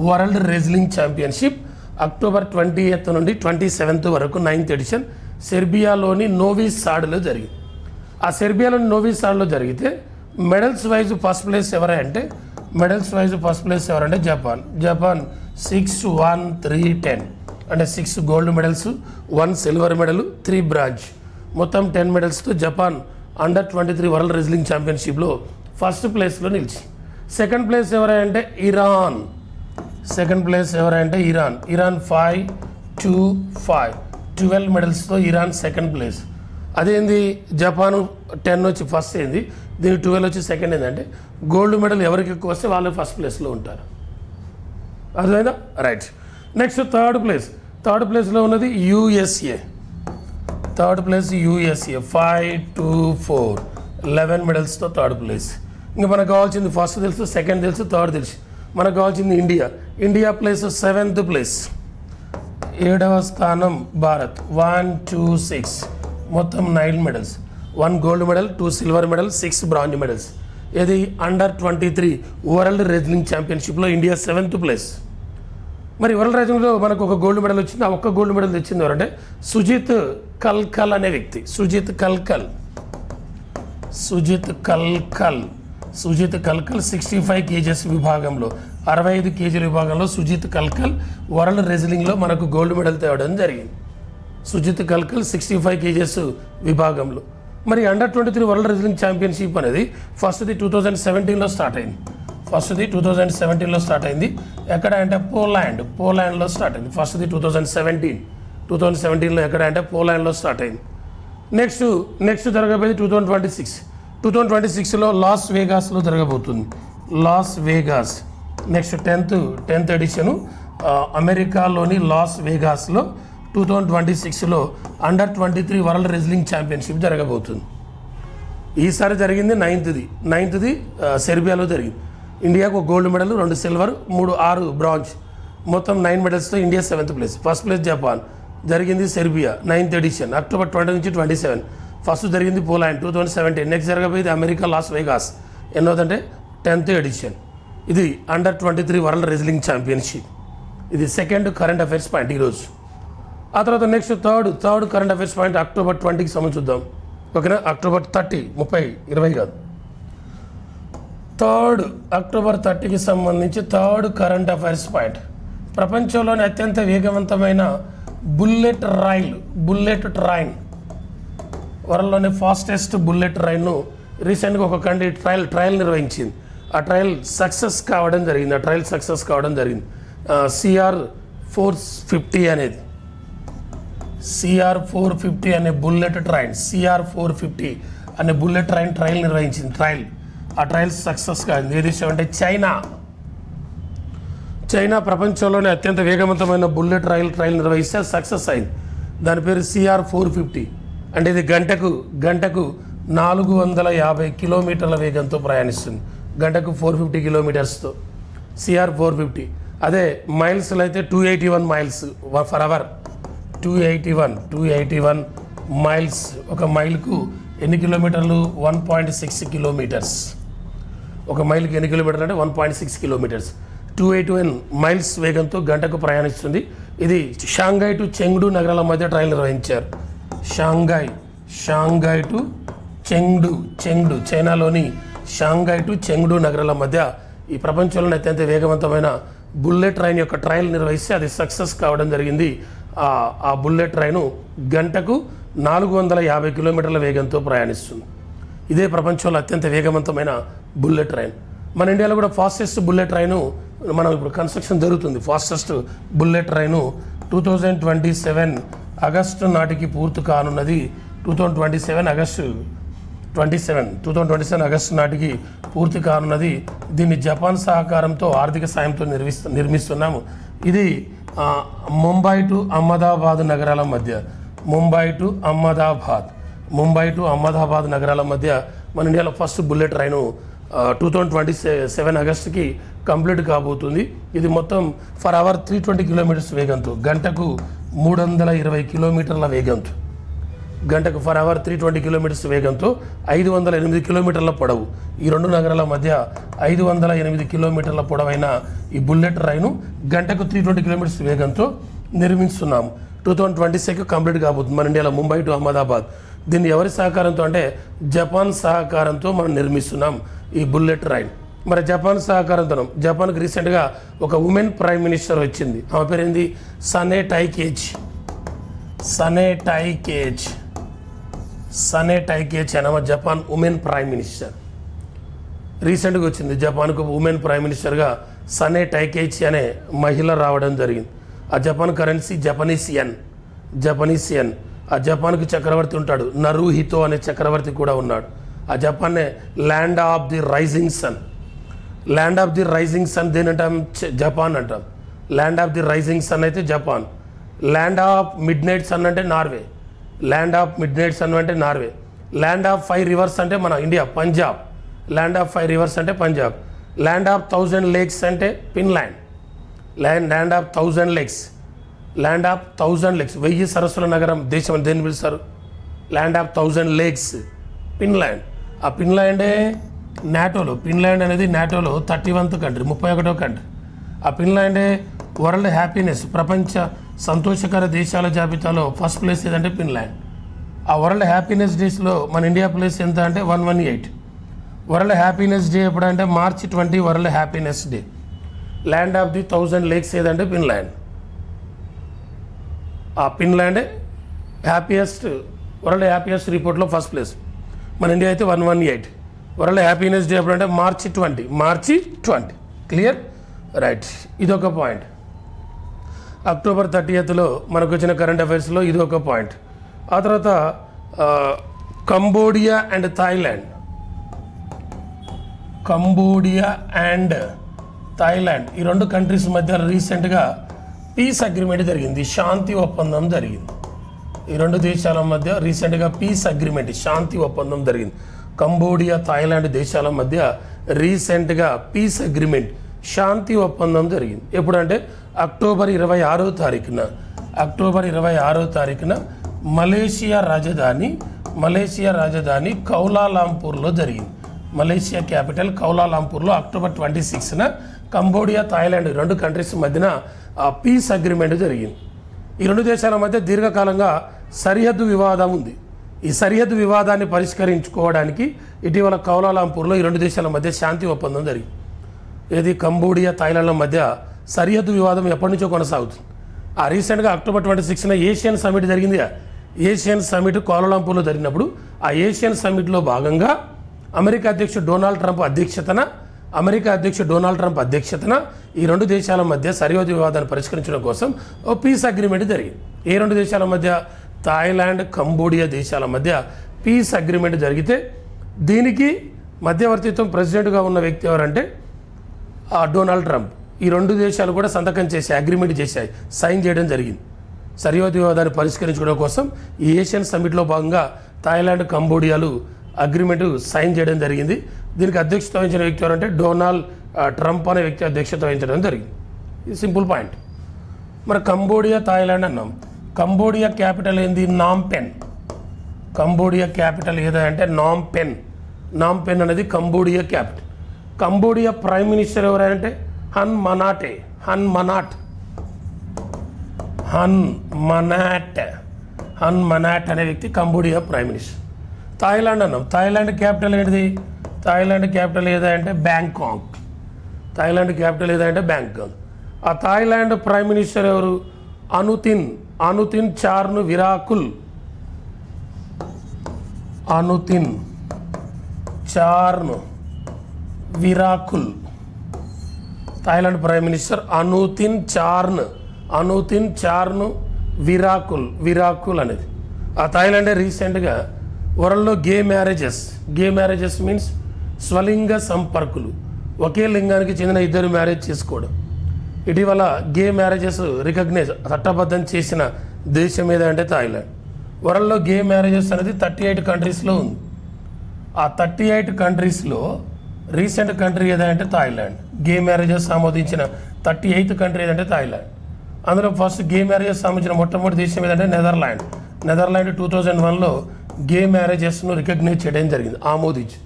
world wrestling championship October 20th నుండి 27th వరకు 9th ఎడిషన్ సెర్బియాలోని నోవి సాడ్లో జరిగింది. ఆ సెర్బియాలోని నోవి సాడ్లో జరిగితే మెడల్స్ వైజ్ ఫస్ట్ ప్లేస్ ఎవరంటే జపాన్ 6-1-3-10 అంటే 6 gold medals, 1 silver medal, 3 bronze, మొత్తం 10 మెడల్స్తో జపాన్ అండర్ 23 వరల్డ్ రెజ్లింగ్ ఛాంపియన్షిప్లో ఫస్ట్ ప్లేస్లో నిలిచి. సెకండ్ ప్లేస్ ఎవరంటే ఇరాన్. ఇరాన్ 5-2-5 12 మెడల్స్తో ఇరాన్ సెకండ్ ప్లేస్. అదేంది జపాన్ 10 వచ్చి ఫస్ట్ అయింది, దీనికి 12 వచ్చి సెకండ్ ఏంటంటే గోల్డ్ మెడల్ ఎవరికి ఎక్కువ వస్తే వాళ్ళు ఫస్ట్ ప్లేస్లో ఉంటారు. అర్థమైందా? రైట్. నెక్స్ట్ థర్డ్ ప్లేస్లో ఉన్నది యూఎస్ఏ. 5-2-4 11 మెడల్స్తో third place. ఇంకా మనకు కావాల్సింది ఫస్ట్ తెలుసు, సెకండ్ తెలుసు, థర్డ్ తెలుసు. మనకు కావాల్సింది ఇండియా ప్లేస్ 7th ప్లేస్, 7వ స్థానం భారత్ 1-2-6 మొత్తం 9 medals, 1 gold medal, 2 silver medal, 6 bronze medals. ఇది అండర్ 23 వరల్డ్ రెజ్లింగ్ ఛాంపియన్షిప్లో ఇండియా 7th ప్లేస్. మరి వరల్డ్ రెజ్లింగ్లో మనకు ఒక గోల్డ్ మెడల్ వచ్చింది. ఆ ఒక్క గోల్డ్ మెడల్ తెచ్చింది ఎవరంటే సుజిత్ కల్కల్ అనే వ్యక్తి. సుజిత్ కల్కల్ 65 kgs విభాగంలో, 65 kg విభాగంలో సుజిత్ కల్కల్ వరల్డ్ రెజ్లింగ్లో మనకు గోల్డ్ మెడల్ తేవడం జరిగింది. సుజిత్ కల్కల్ 65 kgs విభాగంలో. మరి అండర్ 23 వరల్డ్ రెజ్లింగ్ ఛాంపియన్షిప్ అనేది ఫస్ట్ది 2017లో స్టార్ట్ అయింది. ఫస్ట్ది 2017లో స్టార్ట్ అయింది. ఎక్కడ అంటే పోలాండ్లో స్టార్ట్ అయింది. ఫస్ట్ది 2017లో ఎక్కడ అంటే పోలాండ్లో స్టార్ట్ అయింది. నెక్స్ట్ జరగబోయేది 2026లో లాస్ వేగాస్లో జరగబోతుంది. Las Vegas next 10th edition అమెరికాలోని లాస్ వేగాస్లో 2026లో అండర్ 23 వరల్డ్ రెజ్లింగ్ ఛాంపియన్షిప్ జరగబోతుంది. ఈసారి జరిగింది 9th సెర్బియాలో జరిగింది. ఇండియాకు 1 గోల్డ్ మెడల్, 2 సిల్వర్, 6 బ్రాంజ్, మొత్తం 9 మెడల్స్తో India 7th place. First place Japan, జరిగింది సెర్బియా 9th ఎడిషన్ అక్టోబర్ 20 నుంచి 27. ఫస్ట్ జరిగింది పోలాండ్ 2017. నెక్స్ట్ జరగబోయేది అమెరికా లాస్ వేగాస్, ఎన్నోదంటే 10th ఎడిషన్. ఇది అండర్ 23 వరల్డ్ రెజ్లింగ్ ఛాంపియన్షిప్. ఇది సెకండ్ కరెంట్ అఫైర్స్ పాయింట్ ఈరోజు. ఆ తర్వాత next third current affairs point October 20కి సంబంధించి చూద్దాం. ఓకేనా, అక్టోబర్ 30, 30, 20 కాదు, అక్టోబర్ 30కి సంబంధించి థర్డ్ కరెంట్ అఫైర్స్ పాయింట్. ప్రపంచంలోని అత్యంత వేగవంతమైన బుల్లెట్ ట్రైన్, వరల్డ్లోని ఫాస్టెస్ట్ బుల్లెట్ ట్రైన్ను రీసెంట్గా ఒక కంట్రీ ట్రయల్ నిర్వహించింది. ఆ ట్రయల్ సక్సెస్ కావడం జరిగింది. CR-450 అనేది, CR-450 అనే బుల్లెట్ ట్రైన్, CR-450 అనే బుల్లెట్ ట్రయల్ నిర్వహించింది. ఆ ట్రయల్ సక్సెస్ కాదు. ఏ దేశం అంటే చైనా ప్రపంచంలోనే అత్యంత వేగవంతమైన బుల్లెట్ ట్రయల్ నిర్వహిస్తే సక్సెస్ అయింది. దాని పేరు CR-450. అంటే ఇది గంటకు 450 కిలోమీటర్ల వేగంతో ప్రయాణిస్తుంది. గంటకు 450 కిలోమీటర్స్తో CR-450. అదే మైల్స్లో అయితే 281 మైల్స్ ఫర్ అవర్. 281 మైల్స్. ఒక మైల్కు ఎన్ని కిలోమీటర్లు? 1.6 కిలోమీటర్స్. ఒక మైల్కి ఎన్ని కిలోమీటర్లు అంటే 1.6 కిలోమీటర్స్. 281 మైల్స్ వేగంతో గంటకు ప్రయాణిస్తుంది. ఇది షాంఘై టు చెంగ్డు నగరాల మధ్య ట్రయల్ నిర్వహించారు. షాంఘై టు చెంగ్డు, చైనాలోని షాంఘై టు చెంగ్డు నగరాల మధ్య ఈ ప్రపంచంలోని అత్యంత వేగవంతమైన బుల్లెట్ ట్రైన్ యొక్క ట్రయల్ నిర్వహిస్తే అది సక్సెస్ కావడం జరిగింది. ఆ బుల్లెట్ ట్రైను గంటకు 450 కిలోమీటర్ల వేగంతో ప్రయాణిస్తుంది. ఇదే ప్రపంచంలో అత్యంత వేగవంతమైన బుల్లెట్ ట్రైన్. మన ఇండియాలో కూడా ఫాస్టెస్ట్ బుల్లెట్ ట్రైను మనం ఇప్పుడు కన్స్ట్రక్షన్ జరుగుతుంది. ఫాస్టెస్ట్ బుల్లెట్ ట్రైను 2027 ఆగస్టు నాటికి పూర్తి కానున్నది. 2027 ఆగస్టు నాటికి పూర్తి కానున్నది. దీన్ని జపాన్ సహకారంతో ఆర్థిక సాయంతో నిర్మిస్తున్నాము. ఇది ముంబై టు అహ్మదాబాద్ నగరాల మధ్య, ముంబై టు అహ్మదాబాద్ నగరాల మధ్య మన ఇండియాలో ఫస్ట్ బుల్లెట్ ట్రైను 2027 ఆగస్టుకి కంప్లీట్ కాబోతుంది. ఇది మొత్తం ఫర్ అవర్ 320 కిలోమీటర్స్ వేగంతో, గంటకు 320 కిలోమీటర్ల వేగంతో, గంటకు ఫర్ అవర్ 320 కిలోమీటర్స్ వేగంతో 508 కిలోమీటర్ల పొడవు. ఈ రెండు నగరాల మధ్య 508 కిలోమీటర్ల పొడవైన ఈ బుల్లెట్ ట్రైను గంటకు 320 కిలోమీటర్స్ వేగంతో నిర్మిస్తున్నాము. 2026 కంప్లీట్ కాబోతుంది మన ఇండియాలో ముంబై టు అహ్మదాబాద్. దీన్ని ఎవరి సహకారంతో అంటే జపాన్ సహకారంతో మనం నిర్మిస్తున్నాం ఈ బుల్లెట్ ట్రైన్. మరి జపాన్ సహకారంతో, జపాన్కి రీసెంట్గా ఒక ఉమెన్ ప్రైమ్ మినిస్టర్ వచ్చింది. ఆమె పేరేంది? సనే టైకేచి అనే జపాన్ ఉమెన్ ప్రైమ్ మినిస్టర్ రీసెంట్గా వచ్చింది. జపాన్కు ఉమెన్ ప్రైమ్ మినిస్టర్గా సనే టైకేచి అనే మహిళ రావడం జరిగింది. ఆ జపాన్ కరెన్సీ జపనీస్ యెన్. ఆ జపాన్కి చక్రవర్తి ఉంటాడు, నరుహితో అనే చక్రవర్తి కూడా ఉన్నాడు. ఆ జపాన్నే land of the rising sun దేని అంటాం? జపాన్ అంటాం. Land of the rising sun అయితే Japan. Land of midnight sun అంటే నార్వే. ల్యాండ్ ఆఫ్ 5 రివర్స్ అంటే మన India Punjab. Land of 5 rivers అంటే పంజాబ్. ల్యాండ్ ఆఫ్ 1000 లేక్స్ అంటే ఫిన్లాండ్. ల్యాండ్ ఆఫ్ 1000 లేక్స్, 1000 సరస్సుల నగరం దేశం అని దేన్ని పిలుస్తారు? Land of 1000 lakes, Finland. ఆ ఫిన్లాండే నాటోలో, ఫిన్లాండ్ అనేది నాటోలో 31వ కంట్రీ, 31వ కంట్రీ. ఆ ఫిన్లాండే వరల్డ్ హ్యాపీనెస్, ప్రపంచ సంతోషకర దేశాల జాబితాలో ఫస్ట్ ప్లేస్ ఏదంటే ఫిన్లాండ్. ఆ వరల్డ్ హ్యాపీనెస్ డేస్లో మన ఇండియా ప్లేస్ ఎంత అంటే 118. వరల్డ్ హ్యాపీనెస్ డే ఎప్పుడంటే March 20 world happiness day. Land of the 1000 lakes ఏదంటే ఫిన్లాండ్. ఆ ఫిన్లాండే వరల్డ్ హ్యాపీయెస్ట్ రిపోర్ట్లో ఫస్ట్ ప్లేస్. మన ఇండియా అయితే 118. వరల్డ్ హ్యాపీనెస్ డే ఎప్పుడు అంటే మార్చి 20 క్లియర్ రైట్. ఇదొక పాయింట్. అక్టోబర్ 30th మనకు వచ్చిన కరెంట్ అఫైర్స్లో ఇది ఒక పాయింట్. ఆ తర్వాత కంబోడియా అండ్ థాయిలాండ్ ఈ రెండు కంట్రీస్ మధ్య రీసెంట్గా పీస్ అగ్రిమెంట్ జరిగింది, శాంతి ఒప్పందం జరిగింది. ఈ రెండు దేశాల మధ్య రీసెంట్గా పీస్ అగ్రిమెంట్, శాంతి ఒప్పందం జరిగింది. కంబోడియా థాయిలాండ్ దేశాల మధ్య రీసెంట్గా పీస్ అగ్రిమెంట్, శాంతి ఒప్పందం జరిగింది. ఎప్పుడంటే అక్టోబర్ 26వ తారీఖున మలేషియా రాజధాని కౌలాలంపూర్లో జరిగింది. మలేషియా క్యాపిటల్ కౌలాలంపూర్లో అక్టోబర్ 26న కంబోడియా థాయిలాండ్ రెండు కంట్రీస్ మధ్యన పీస్ అగ్రిమెంట్ జరిగింది. ఈ రెండు దేశాల మధ్య దీర్ఘకాలంగా సరిహద్దు వివాదం ఉంది. ఈ సరిహద్దు వివాదాన్ని పరిష్కరించుకోవడానికి ఇటీవల కౌలాలంపూర్లో ఈ రెండు దేశాల మధ్య శాంతి ఒప్పందం జరిగింది. ఏది కంబోడియా థాయిలాండ్ల మధ్య సరిహద్దు వివాదం ఎప్పటి నుంచో కొనసాగుతుంది. ఆ రీసెంట్గా అక్టోబర్ 26న ఏషియన్ సమిట్ జరిగింది. ఏషియన్ సమిట్ కౌలాలంపూర్లో జరిగినప్పుడు ఆ ఏషియన్ సమిట్లో భాగంగా అమెరికా అధ్యక్షుడు డొనాల్డ్ ట్రంప్ అధ్యక్షతన ఈ రెండు దేశాల మధ్య సరిహద్దు వివాదాన్ని పరిష్కరించడం కోసం ఓ పీస్ అగ్రిమెంట్ జరిగింది. ఏ రెండు దేశాల మధ్య? థాయిలాండ్ కంబోడియా దేశాల మధ్య పీస్ అగ్రిమెంట్ జరిగితే దీనికి మధ్యవర్తిత్వం ప్రెసిడెంట్గా ఉన్న వ్యక్తి ఎవరంటే డొనాల్డ్ ట్రంప్. ఈ రెండు దేశాలు కూడా సంతకం చేశాయి, అగ్రిమెంట్ చేశాయి, సైన్ చేయడం జరిగింది. సరిహద్దు వివాదాన్ని పరిష్కరించుకోవడం కోసం ఈ ఏషియన్ సమిట్లో భాగంగా థాయిలాండ్ కంబోడియాలు అగ్రిమెంట్ సైన్ చేయడం జరిగింది. దీనికి అధ్యక్షత వహించిన వ్యక్తి ఎవరంటే డొనాల్డ్ ట్రంప్ అనే వ్యక్తి అధ్యక్షత వహించడం జరిగింది. ఇది సింపుల్ పాయింట్. మరి కంబోడియా థాయిలాండ్ అన్నాం. కంబోడియా క్యాపిటల్ ఏంది? నాంపెన్. కంబోడియా క్యాపిటల్ ఏదంటే నాంపెన్. నాంపెన్ అనేది Cambodia capital. Cambodia prime minister ఎవరంటే హన్ మనాట్ అనే వ్యక్తి కంబోడియా ప్రైమ్ మినిస్టర్. థాయిలాండ్ అన్నాం. థాయిలాండ్ క్యాపిటల్ ఏంటిది? థాయిలాండ్ క్యాపిటల్ ఏదంటే బ్యాంకాక్. ఆ థాయిలాండ్ ప్రైమ్ మినిస్టర్ ఎవరు? Anutin Charnvirakul. Thailand prime minister Anutin Charnvirakul అనేది. ఆ థాయిలాండే రీసెంట్గా వరల్డ్లో గే మ్యారేజెస్ మీన్స్ స్వలింగ సంపర్కులు, ఒకే లింగానికి చెందిన ఇద్దరు మ్యారేజ్ చేసుకోవడం. ఇటీవల గే మ్యారేజెస్ చట్టబద్ధం చేసిన దేశం ఏదంటే థాయిలాండ్. వరల్డ్లో గే మ్యారేజెస్ అనేది 38 కంట్రీస్లో ఉంది. ఆ 38 కంట్రీస్లో రీసెంట్ కంట్రీ ఏదంటే థాయిలాండ్. గే మ్యారేజెస్ ఆమోదించిన 38th కంట్రీ ఏదంటే థాయిలాండ్. అందులో ఫస్ట్ గే మ్యారేజెస్ ఆమోదించిన మొట్టమొదటి దేశం ఏదంటే నెదర్లాండ్. 2001లో గే మ్యారేజెస్ను రికగ్నైజ్ చేయడం జరిగింది, ఆమోదించి.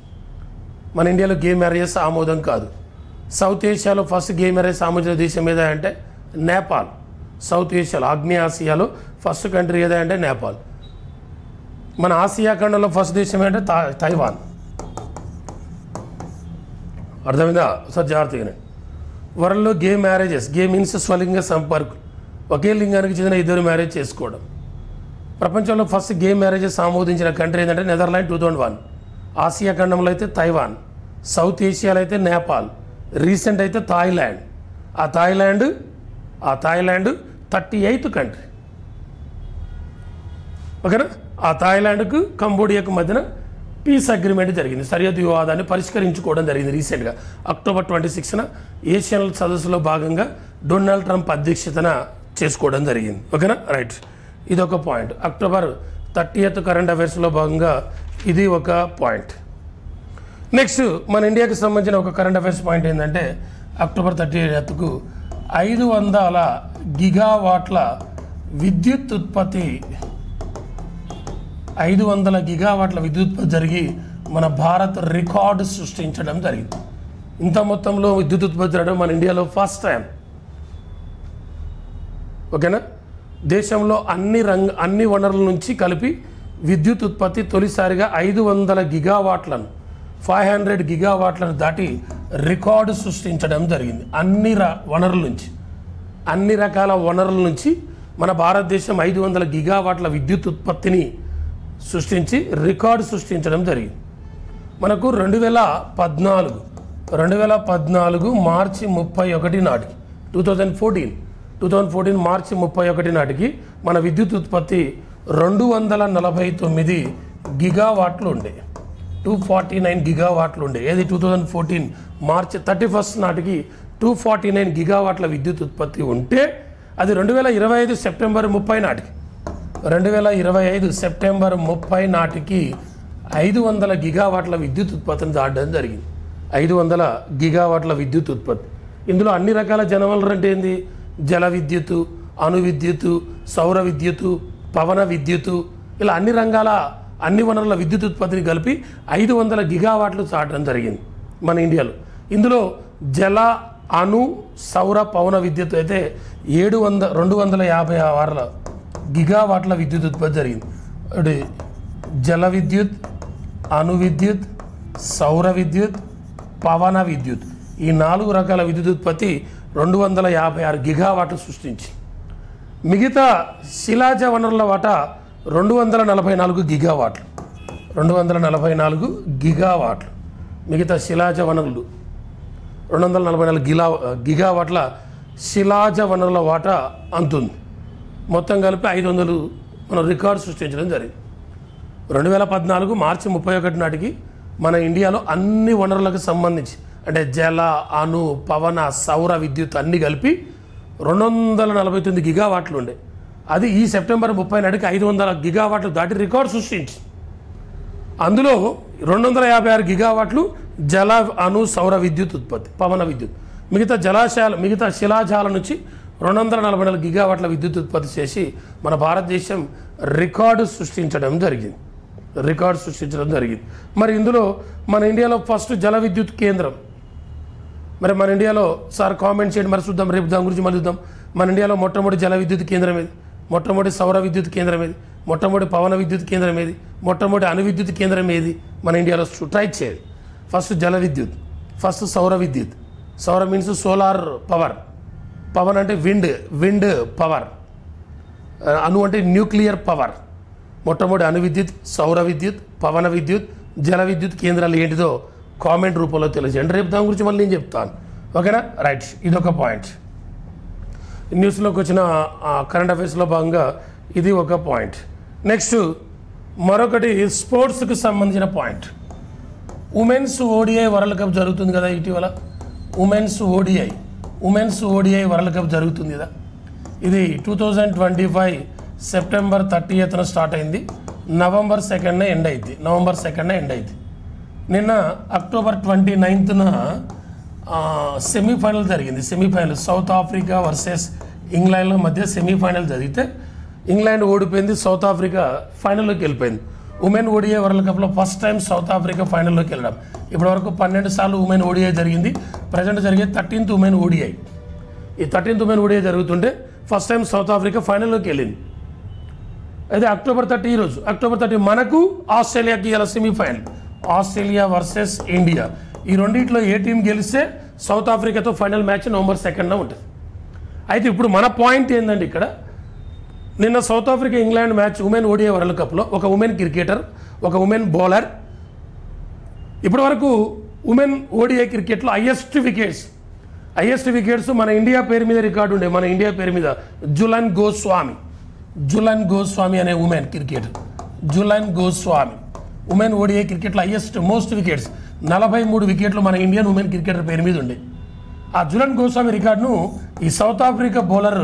మన ఇండియాలో గే మ్యారేజెస్ ఆమోదం కాదు. సౌత్ ఏషియాలో ఫస్ట్ గే మ్యారేజ్ ఆమోదించిన దేశం ఏదంటే నేపాల్. సౌత్ ఏషియాలో, ఆగ్నేయ ఆసియాలో ఫస్ట్ కంట్రీ ఏదంటే నేపాల్. మన ఆసియా ఖండంలో ఫస్ట్ దేశం ఏంటంటే తైవాన్. అర్థమైందా? సార్ జాగ్రత్తగా. వరల్డ్లో గే మ్యారేజెస్, గే మీన్స్ స్వలింగ సంపర్కులు, ఒకే లింగానికి చెందిన ఇద్దరు మ్యారేజ్ చేసుకోవడం. ప్రపంచంలో ఫస్ట్ గే మ్యారేజెస్ ఆమోదించిన కంట్రీ ఏంటంటే నెదర్లాండ్ 2001. ఆసియా ఖండంలో అయితే తైవాన్, సౌత్ ఏషియాలో అయితే నేపాల్, రీసెంట్ అయితే థాయిలాండ్. ఆ థాయిలాండ్ 38th కంట్రీ. ఓకేనా? ఆ థాయిలాండ్కు కంబోడియాకు మధ్యన పీస్ అగ్రిమెంట్ జరిగింది, సరిహద్దు వివాదాన్ని పరిష్కరించుకోవడం జరిగింది. రీసెంట్గా అక్టోబర్ 26న ఏషియన్ సదస్సులో భాగంగా డొనాల్డ్ ట్రంప్ అధ్యక్షతన చేసుకోవడం జరిగింది. ఓకేనా? రైట్. ఇది ఒక పాయింట్. అక్టోబర్ 30th కరెంట్ అఫైర్స్లో భాగంగా ఇది ఒక పాయింట్. నెక్స్ట్ మన ఇండియాకి సంబంధించిన ఒక కరెంట్ అఫైర్స్ పాయింట్ ఏంటంటే అక్టోబర్ 30కు 500 గిగావాట్ల విద్యుత్ ఉత్పత్తి, 500 గిగావాట్ల విద్యుత్ ఉత్పత్తి జరిగి మన భారత్ రికార్డు సృష్టించడం జరిగింది. ఇంత మొత్తంలో విద్యుత్ ఉత్పత్తి జరగడం మన ఇండియాలో ఫస్ట్ టైం. ఓకేనా? దేశంలో అన్ని వనరుల నుంచి కలిపి విద్యుత్ ఉత్పత్తి తొలిసారిగా 500 గిగావాట్లను, 500 గిగావాట్లను దాటి రికార్డు సృష్టించడం జరిగింది. అన్ని రకాల వనరుల నుంచి మన భారతదేశం 500 గిగావాట్ల విద్యుత్ ఉత్పత్తిని సృష్టించి రికార్డు సృష్టించడం జరిగింది. మనకు 2014 మార్చి 31 నాటికి 2014 మార్చి 31 నాటికి మన విద్యుత్ ఉత్పత్తి 249 గిగావాట్లు ఉండే, 249 గిగావాట్లు ఉండే. ఏది 2014 మార్చి 31 నాటికి 249 గిగావాట్ల విద్యుత్ ఉత్పత్తి ఉంటే అది 2025 సెప్టెంబర్ 30 నాటికి 2025 సెప్టెంబర్ 30 నాటికి 500 గిగావాట్ల విద్యుత్ ఉత్పత్తిని దాటడం జరిగింది. 500 గిగావాట్ల విద్యుత్ ఉత్పత్తి. ఇందులో అన్ని రకాల జనవనరులు అంటే ఏంది? జల విద్యుత్తు, అణు విద్యుత్తు, సౌర విద్యుత్తు, పవన విద్యుత్తు, ఇలా అన్ని రంగాల అన్ని వనరుల విద్యుత్ ఉత్పత్తిని కలిపి 500 గిగావాట్లు చాటడం జరిగింది మన ఇండియాలో. ఇందులో జల, అణు, సౌర, పవన విద్యుత్ అయితే 256 గిగావాట్ల విద్యుత్ ఉత్పత్తి జరిగింది. అంటే జల విద్యుత్, అణు విద్యుత్, సౌర విద్యుత్, పవన విద్యుత్, ఈ 4 రకాల విద్యుత్ ఉత్పత్తి 256 గిగావాట్లు సృష్టించి మిగతా శిలాజ వనరుల వాటా 244 గిగావాట్లు. 244 గిగావాట్లు మిగతా శిలాజ వనరులు 244 గిగావాట్ల శిలాజ వనరుల వాటా అంతుంది. మొత్తం కలిపి 500 మనం రికార్డు సృష్టించడం జరిగింది. 2014 మార్చి 31 నాటికి మన ఇండియాలో అన్ని వనరులకు సంబంధించి అంటే జల, అణు, పవన, సౌర విద్యుత్ అన్ని కలిపి 249 గిగావాట్లు ఉండే. అది ఈ సెప్టెంబర్ 30 నాటికి 500 గిగావాట్లు దాటి రికార్డు సృష్టించి అందులో 256 గిగావాట్లు జల, అణు, సౌర విద్యుత్ ఉత్పత్తి, పవన విద్యుత్. మిగతా శిలాజాల నుంచి 244 గిగావాట్ల విద్యుత్ ఉత్పత్తి చేసి మన భారతదేశం రికార్డు సృష్టించడం జరిగింది. మరి ఇందులో మన ఇండియాలో ఫస్ట్ జల విద్యుత్ కేంద్రం. మరి మన ఇండియాలో సార్ కామెంట్ చేయండి, మరి చూద్దాం, రేపు దాని గురించి మళ్ళీ చూద్దాం. మన ఇండియాలో మొట్టమొదటి జల విద్యుత్ కేంద్రం ఏది? మొట్టమొదటి సౌర విద్యుత్ కేంద్రం ఏది? మొట్టమొదటి పవన విద్యుత్ కేంద్రం ఏది? మొట్టమొదటి అణు విద్యుత్ కేంద్రం ఏది? మన ఇండియాలో ట్రై చేయాలి. ఫస్ట్ జల విద్యుత్, ఫస్ట్ సౌర విద్యుత్. సౌర మీన్స్ సోలార్ పవర్, పవన్ అంటే విండ్ పవర్, అణు అంటే న్యూక్లియర్ పవర్. మొట్టమొదటి అణు విద్యుత్, సౌర విద్యుత్, పవన విద్యుత్, జల విద్యుత్ కేంద్రాలు ఏంటిదో కామెంట్ రూపంలో తెలియజేయండి. రేపు దాని గురించి మళ్ళీ నేను చెప్తాను. ఓకేనా? రైట్, ఇదొక పాయింట్. న్యూస్లోకి వచ్చిన కరెంట్ అఫైర్స్లో భాగంగా ఇది ఒక పాయింట్. నెక్స్ట్ మరొకటి స్పోర్ట్స్కి సంబంధించిన point. Women's ODI world cup జరుగుతుంది కదా ఇటీవల. ఉమెన్స్ ఓడిఐ వరల్డ్ కప్ జరుగుతుంది కదా. ఇది 2025 సెప్టెంబర్ 30న స్టార్ట్ అయింది. నవంబర్ 2న ఎండ్ అయింది. నిన్న అక్టోబర్ 29న సెమీఫైనల్ జరిగింది. సౌత్ ఆఫ్రికా వర్సెస్ ఇంగ్లాండ్ల మధ్య సెమీఫైనల్ జరిగితే ఇంగ్లాండ్ ఓడిపోయింది, సౌత్ ఆఫ్రికా ఫైనల్లోకి వెళ్ళిపోయింది. ఉమెన్ ఓడిఐ వరల్డ్ కప్లో ఫస్ట్ టైం సౌత్ ఆఫ్రికా ఫైనల్లోకి వెళ్ళడం. ఇప్పటివరకు 12 సార్లు ఉమెన్ ఓడిఐ జరిగింది. ప్రజెంట్ జరిగే 13th ఉమెన్ ఓడిఐ. ఈ 13th ఉమెన్ ఓడిఐ జరుగుతుంటే ఫస్ట్ టైం సౌత్ ఆఫ్రికా ఫైనల్లోకి వెళ్ళింది. అయితే అక్టోబర్ 30 మనకు ఆస్ట్రేలియాకి ఇలా సెమీఫైనల్. ఆస్ట్రేలియా వర్సెస్ ఇండియా, ఈ రెండింటిలో ఏ టీం గెలిస్తే సౌత్ ఆఫ్రికాతో ఫైనల్ మ్యాచ్ నవంబర్ 2న ఉంటుంది. అయితే ఇప్పుడు మన పాయింట్ ఏంటంటే ఇక్కడ నిన్న south Africa England match women ODI world కప్లో ఒక ఉమెన్ క్రికెటర్, ఒక ఉమెన్ బౌలర్, ఇప్పటి వరకు ఉమెన్ ఓడిఐ క్రికెట్లో హైయెస్ట్ వికెట్స్ మన ఇండియా పేరు మీద రికార్డు ఉండే. మన ఇండియా పేరు మీద జులన్ గోస్వామి అనే ఉమెన్ క్రికెటర్, ఉమెన్ ఓడిఐ క్రికెట్లో మోస్ట్ వికెట్స్ 43 వికెట్లు మన ఇండియన్ ఉమెన్ క్రికెటర్ పేరు మీద ఉండే. ఆ జులన్ గోస్వామి రికార్డును ఈ సౌత్ ఆఫ్రికా బౌలర్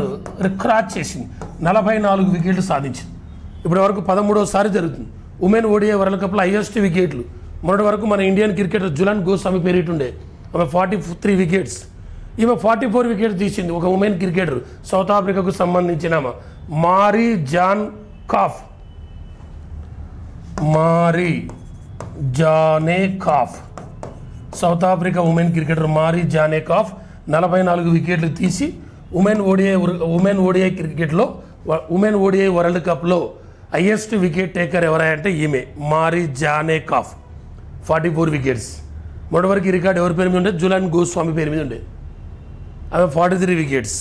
క్రాచ్ చేసింది, 44 వికెట్లు సాధించింది. ఇప్పటి వరకు 13వసారి జరుగుతుంది ఉమెన్ ఓడిఐ వరల్డ్ కప్లో హైయెస్ట్ వికెట్లు. మొన్నటి వరకు మన ఇండియన్ క్రికెటర్ జులన్ గోస్వామి పేరిట ఉండే, ఆమె 43 వికెట్స్, ఈమె 44 వికెట్స్ తీసింది. ఒక ఉమెన్ క్రికెటర్ సౌత్ ఆఫ్రికాకు సంబంధించిన Marizanne Kapp, South Africa women cricketer Marizanne Kapp 44 వికెట్లు తీసి ఉమెన్ ఓడిఐ క్రికెట్లో ఉమెన్ ఓడిఐ వరల్డ్ కప్లో హైయెస్ట్ వికెట్ టేకర్ ఎవరంటే ఈమె మారీ జానే కాఫ్, 44 వికెట్స్. మొదటి వరకు ఈ రికార్డు ఎవరి పేరు మీద ఉండే? జులన్ గోస్వామి పేరు మీద ఉండే, ఆమె 43 వికెట్స్.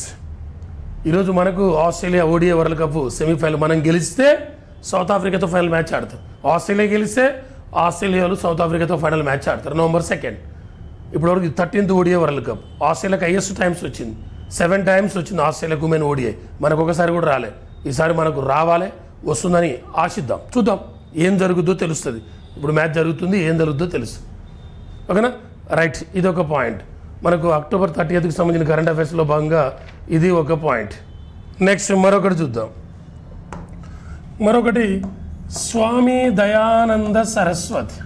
ఈరోజు మనకు Australia ODI world cup semifinal మనం గెలిస్తే సౌత్ ఆఫ్రికాతో ఫైనల్ మ్యాచ్ ఆడతాం. ఆస్ట్రేలియా గెలిస్తే ఆస్ట్రేలియాలో సౌత్ ఆఫ్రికాతో ఫైనల్ మ్యాచ్ ఆడతారు November 2nd. ఇప్పటివరకు 13th ODI వరల్డ్ కప్. ఆస్ట్రేలియాకి హైయెస్ట్ టైమ్స్ వచ్చింది, 7 times వచ్చింది ఆస్ట్రేలియాకు ఉమెన్ ODI. మనకు ఒకసారి కూడా రాలే. ఈసారి మనకు రావాలి, వస్తుందని ఆశిద్దాం, చూద్దాం ఏం జరుగుద్దో తెలుస్తుంది. ఇప్పుడు మ్యాచ్ జరుగుతుంది, ఏం జరుగుద్దో తెలుసు. ఓకేనా, రైట్. ఇది ఒక పాయింట్. మనకు October 30th సంబంధించిన కరెంట్ అఫైర్స్లో భాగంగా ఇది ఒక పాయింట్. నెక్స్ట్ మరొకటి చూద్దాం. మరొకటి స్వామి దయానంద సరస్వతి.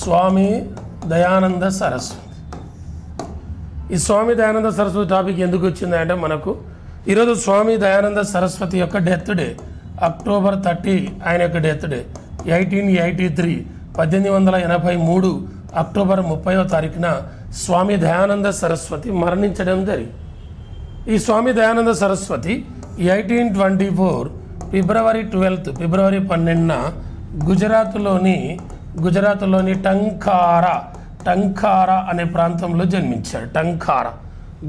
స్వామి దయానంద సరస్వతి. ఈ స్వామి దయానంద సరస్వతి టాపిక్ ఎందుకు వచ్చింది అంటే, మనకు ఈరోజు స్వామి దయానంద సరస్వతి యొక్క డెత్ డే, October 30 ఆయన యొక్క డెత్ డే. 1883 1883 అక్టోబర్ 30వ తారీఖున స్వామి దయానంద సరస్వతి మరణించడం జరిగింది. ఈ స్వామి దయానంద సరస్వతి 1824 ఫిబ్రవరి 12న గుజరాత్లోని టంకారా అనే ప్రాంతంలో జన్మించాడు.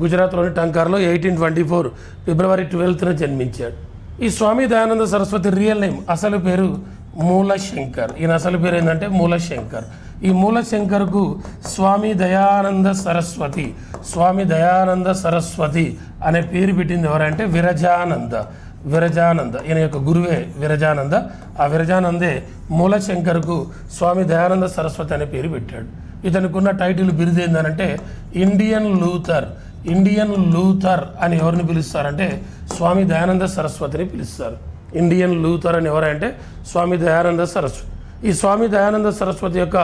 గుజరాత్లోని టంకారాలో 1824 ఫిబ్రవరి 12న జన్మించాడు. ఈ స్వామి దయానంద సరస్వతి రియల్ నేమ్, అసలు పేరు మూలశంకర్. ఈయన అసలు పేరు ఏంటంటే మూలశంకర్. ఈ మూలశంకర్కు స్వామి దయానంద సరస్వతి అనే పేరు పెట్టింది ఎవరంటే విరజానంద. ఈయన యొక్క గురువే విరజానంద. ఆ విరజానందే మూలశంకర్కు స్వామి దయానంద సరస్వతి అనే పేరు పెట్టాడు. ఇతనుకున్న టైటిల్ బిరుదు ఏంటంటే ఇండియన్ లూథర్ అని ఎవరిని పిలుస్తారంటే స్వామి దయానంద సరస్వతిని పిలుస్తారు. ఇండియన్ లూథర్ అని ఎవరంటే స్వామి దయానంద సరస్వతి. ఈ స్వామి దయానంద సరస్వతి యొక్క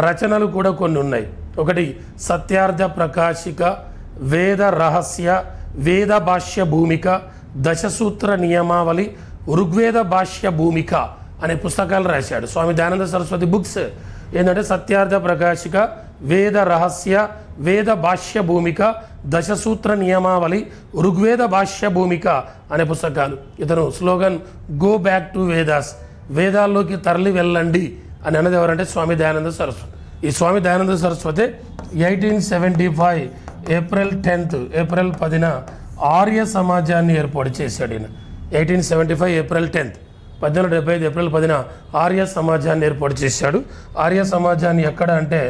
రచనలు కూడా కొన్ని ఉన్నాయి. ఒకటి సత్యార్థ ప్రకాశిక, వేద రహస్య, వేద భాష్య భూమిక, దశసూత్ర నియమావళి, ఋగ్వేద భాష్య భూమిక అనే పుస్తకాలు రాశాడు. స్వామి దయానంద సరస్వతి బుక్స్ ఏంటంటే సత్యార్థ ప్రకాశిక, వేద రహస్య, వేద భాష్య భూమిక, దశసూత్ర నియమావళి, ఋగ్వేద భాష్య భూమిక అనే పుస్తకాలు. ఇతను slogan go back to Vedas, వేదాల్లోకి తరలి వెళ్ళండి అని అన్నది ఎవరంటే స్వామి దయానంద సరస్వతి. ఈ స్వామి దయానంద సరస్వతి 1875 ఏప్రిల్ 10న ఆర్య సమాజాన్ని ఏర్పాటు చేశాడు. ఈయన 1875 ఏప్రిల్ 10 1875 ఏప్రిల్ 10న ఆర్య సమాజాన్ని ఏర్పాటు చేశాడు. ఆర్య సమాజాన్ని ఎక్కడ అంటే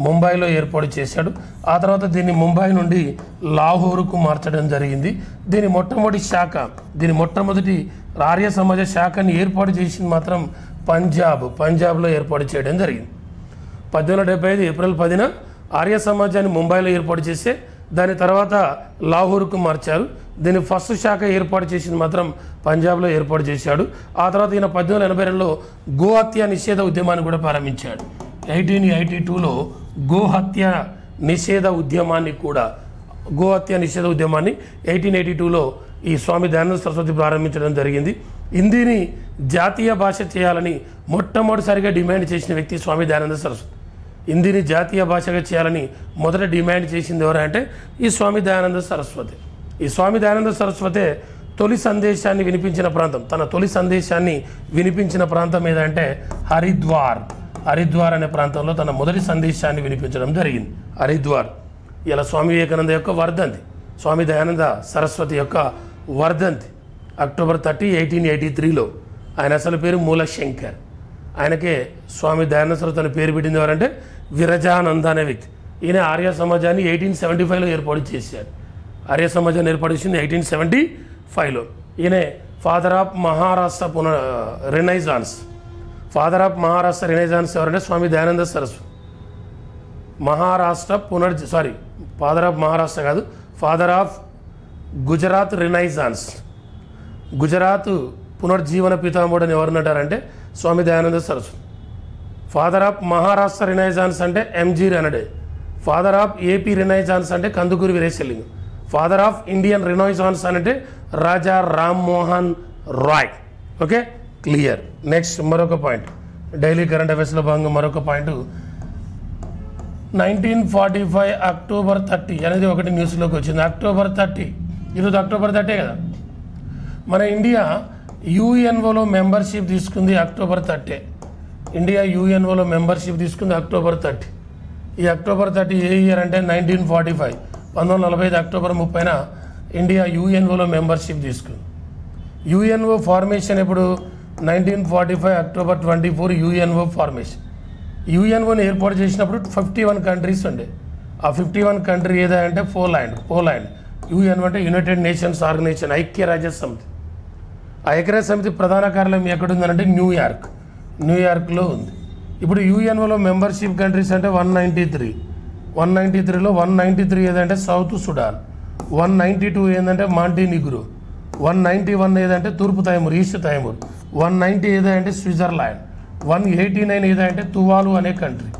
ముంబైలో ఏర్పాటు చేశాడు. ఆ తర్వాత దీన్ని ముంబై నుండి లాహోరుకు మార్చడం జరిగింది. దీని మొట్టమొదటి ఆర్య సమాజ శాఖని ఏర్పాటు చేసింది మాత్రం పంజాబ్లో ఏర్పాటు చేయడం జరిగింది. 1875 ఏప్రిల్ 10న ఆర్య సమాజాన్ని ముంబైలో ఏర్పాటు చేస్తే దాని తర్వాత లాహోర్కు మార్చారు. దీని ఫస్ట్ శాఖ ఏర్పాటు చేసింది మాత్రం పంజాబ్లో ఏర్పాటు చేశాడు. ఆ తర్వాత ఈయన 1882లో గోహత్య నిషేధ ఉద్యమాన్ని కూడా ప్రారంభించాడు. 1882లో గోహత్య నిషేధ ఉద్యమాన్ని 1882లో ఈ స్వామి దయానంద సరస్వతి ప్రారంభించడం జరిగింది. హిందీని జాతీయ భాష చేయాలని మొట్టమొదటిసారిగా డిమాండ్ చేసిన వ్యక్తి స్వామి దయానంద సరస్వతి. హిందీని జాతీయ భాషగా చేయాలని మొదట డిమాండ్ చేసింది ఎవరంటే ఈ స్వామి దయానంద సరస్వతి. ఈ స్వామి దయానంద సరస్వతి తొలి సందేశాన్ని వినిపించిన ప్రాంతం, తన తొలి సందేశాన్ని వినిపించిన ప్రాంతం ఏదంటే హరిద్వార్ అనే ప్రాంతంలో తన మొదటి సందేశాన్ని వినిపించడం జరిగింది. హరిద్వార్. ఇలా స్వామి వివేకానంద యొక్క వర్ధంతి, స్వామి దయానంద సరస్వతి యొక్క వర్ధంతి October 30, 1883లో. ఆయన అసలు పేరు మూలశంకర్. ఆయనకే స్వామి దయానంద సరస్వతి అనే పేరు పెట్టింది ఎవరంటే విరజానంద అనే వ్యక్తి. ఈయన ఆర్య సమాజాన్ని 1875లో ఏర్పాటు చేశాడు. ఆర్య సమాజాన్ని ఏర్పాటు చేసింది 1875లో. ఈయన father of Maharashtra renaissance. Father of ఎవరంటే Swami Dayananda Saraswati. Father of Gujarat renaissance. Gujarat పునర్జీవన పితామహుడు అని ఎవరున్నారంటే Swami Dayananda Saraswati. Father of Maharashtra renaissance అంటే MG Ranade. Father of AP renaissance అంటే Kandukuri Veeresalingam. Father of Indian renaissance అంటే Raja Rammohan Roy. Okay, clear. Next మరొక పాయింట్, డైలీ కరెంట్ అఫైర్స్లో భాగంగా మరొక పాయింట్ 1945 October 30 అనేది ఒకటి న్యూస్లోకి వచ్చింది. October 30 ఈరోజు October 30 కదా. మన ఇండియా యుఎన్ఓలో మెంబర్షిప్ తీసుకుంది October 30. ఇండియా యుఎన్ఓలో మెంబర్షిప్ తీసుకుంది October 30. ఈ October 30 ఏ ఇయర్ అంటే 1945 1945 October 30న ఇండియా యుఎన్ఓలో మెంబర్షిప్ తీసుకుంది. యుఎన్ఓ ఫార్మేషన్ ఎప్పుడు 1945 అక్టోబర్ 24 యుఎన్ఓ ఫార్మేషన్. యుఎన్ఓని ఏర్పాటు చేసినప్పుడు 51 కంట్రీస్ ఉండే. ఆ 51 కంట్రీ ఏదంటే పోలాండ్. యుఎన్ఓ అంటే యునైటెడ్ నేషన్స్ ఆర్గనైజేషన్, ఐక్యరాజ్య సమితి. ఆ ఐక్యరాజ్య సమితి ప్రధాన కార్యాలయం ఎక్కడుందంటే న్యూయార్క్లో ఉంది. ఇప్పుడు యుఎన్ఓలో మెంబర్షిప్ కంట్రీస్ అంటే 193లో 193 ఏదంటే సౌత్ సుడాన్, 192 ఏంటంటే మాంటినిగ్రో, 191 ఏదంటే తూర్పు తైమూర్, ఈస్ట్ తైమూర్, 190 ఏదంటే స్విట్జర్లాండ్, 189 ఏదంటే తువాలు అనే కంట్రీ,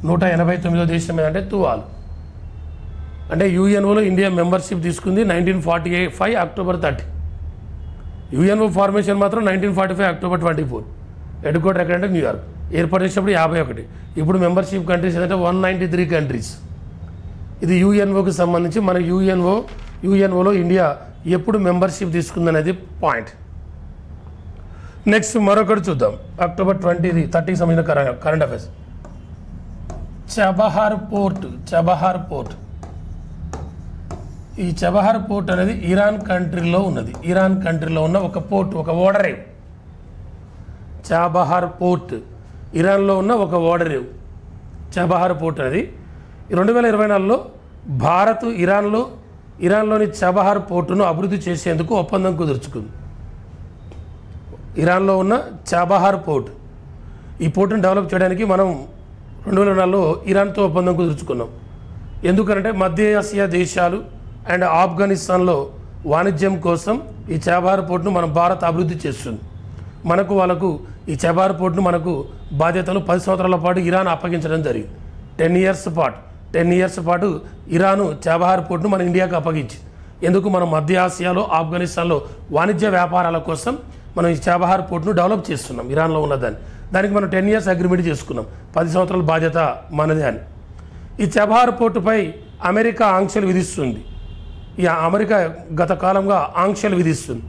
189వ దేశం ఏదంటే తువాలు. అంటే యుఎన్ఓలో ఇండియా మెంబర్షిప్ తీసుకుంది 1945 అక్టోబర్ 30. యుఎన్ఓ ఫార్మేషన్ మాత్రం 1945 అక్టోబర్ 24. హెడ్ క్వార్టర్ ఎక్కడంటే న్యూయార్క్. ఏర్పాటు చేసినప్పుడు 51. ఇప్పుడు మెంబర్షిప్ కంట్రీస్ ఏంటంటే 193 కంట్రీస్. ఇది యుఎన్ఓకి సంబంధించి. మన యుఎన్ఓలో ఇండియా ఎప్పుడు మెంబర్షిప్ తీసుకుందనేది పాయింట్. నెక్స్ట్ మరొకటి చూద్దాం. అక్టోబర్ 30కి సంబంధించిన కరెంట్ అఫైర్స్. చబహార్ పోర్ట్. ఈ చబహార్ పోర్ట్ అనేది ఇరాన్ కంట్రీలో ఉన్నది. ఇరాన్ కంట్రీలో ఉన్న ఒక పోర్ట్, ఒక ఓడరేవ్. చబహార్ పోర్ట్ ఇరాన్లో ఉన్న ఒక ఓడరేవ్. చబహార్ పోర్ట్ అనేది 2024లో భారత్ ఇరాన్లోని చబహార్ పోర్టును అభివృద్ధి చేసేందుకు ఒప్పందం కుదుర్చుకుంది. ఇరాన్లో ఉన్న చబహార్ పోర్ట్, ఈ పోర్టును డెవలప్ చేయడానికి మనం 2024లో ఇరాన్తో ఒప్పందం కుదుర్చుకున్నాం. ఎందుకంటే మధ్య ఆసియా దేశాలు అండ్ ఆఫ్ఘనిస్తాన్లో వాణిజ్యం కోసం ఈ చబహార్ పోర్టును మన భారత్ అభివృద్ధి చేస్తుంది. వాళ్ళకు ఈ చబహార్ పోర్టును మనకు బాధ్యతలు 10 సంవత్సరాల పాటు ఇరాన్ అప్పగించడం జరిగింది. 10 ఇయర్స్ పాటు ఇరాను చబహార్ పోర్టును మన ఇండియాకు అప్పగించింది. ఎందుకు? మనం మధ్య ఆసియాలో ఆఫ్ఘనిస్తాన్లో వాణిజ్య వ్యాపారాల కోసం మనం ఈ చబహార్ పోర్టును డెవలప్ చేస్తున్నాం. ఇరాన్లో ఉన్నదాన్ని, దానికి మనం 10 ఇయర్స్ అగ్రిమెంట్ చేసుకున్నాం. 10 సంవత్సరాల బాధ్యత మనదే అని. ఈ చబహార్ పోర్టుపై అమెరికా ఆంక్షలు విధిస్తుంది. ఈ అమెరికా గత కాలంగా ఆంక్షలు విధిస్తుంది.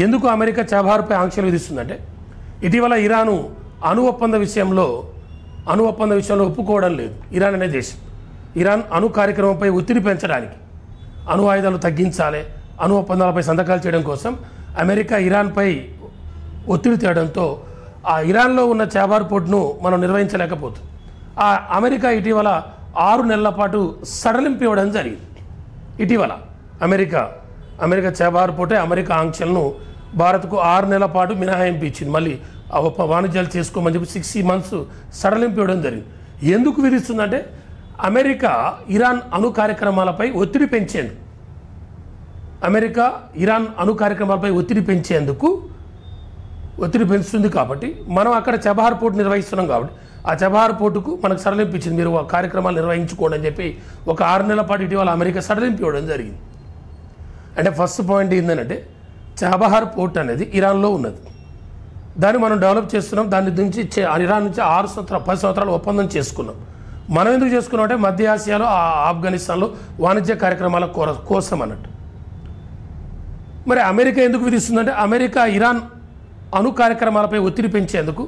ఎందుకు అమెరికా చబహార్పై ఆంక్షలు విధిస్తుందంటే, ఇటీవల ఇరాను అణు ఒప్పంద విషయంలో ఒప్పుకోవడం లేదు. ఇరాన్ అనే దేశం ఇరాన్ అణు కార్యక్రమంపై ఒత్తిడి పెంచడానికి, అణు ఆయుధాలు తగ్గించాలి, అణు ఒప్పందాలపై సంతకాలు చేయడం కోసం అమెరికా ఇరాన్పై ఒత్తిడి తేవడంతో ఆ ఇరాన్లో ఉన్న చబహార్ పోర్టును మనం నిర్వహించలేకపోతుంది. ఆ అమెరికా ఇటీవల 6 నెలల పాటు సడలింపు ఇవ్వడం జరిగింది. ఇటీవల అమెరికా చబహార్ పోర్టే అమెరికా ఆంక్షలను భారత్కు 6 నెలల పాటు మినహాయింపు ఇచ్చింది. మళ్ళీ వాణిజ్యాలు చేసుకోమని చెప్పి 60 మంత్స్ సడలింపు ఇవ్వడం జరిగింది. ఎందుకు విధిస్తుందంటే, అమెరికా ఇరాన్ అణు కార్యక్రమాలపై ఒత్తిడి పెంచేందుకు ఒత్తిడి పెంచుతుంది. కాబట్టి మనం అక్కడ చబహార్ పోర్టు నిర్వహిస్తున్నాం. కాబట్టి ఆ చబహార్ పోర్టుకు మనకు సడలింపు ఇచ్చింది. మీరు ఆ కార్యక్రమాలు నిర్వహించుకోండి అని చెప్పి ఒక 6 నెలల పాటు ఇటీవల అమెరికా సడలింపు ఇవ్వడం జరిగింది. అంటే ఫస్ట్ పాయింట్ ఏంటంటే, చబహార్ పోర్ట్ అనేది ఇరాన్లో ఉన్నది. దాన్ని మనం డెవలప్ చేస్తున్నాం. దాని నుంచి ఇరాన్ నుంచి 10 సంవత్సరాలు ఒప్పందం చేసుకున్నాం. మనం ఎందుకు చేసుకున్నాం అంటే, మధ్య ఆసియాలో ఆఫ్ఘనిస్తాన్లో వాణిజ్య కార్యక్రమాల కోసం అన్నట్టు. మరి అమెరికా ఎందుకు విధిస్తుందంటే, అమెరికా ఇరాన్ అణు కార్యక్రమాలపై ఒత్తిడి పెంచేందుకు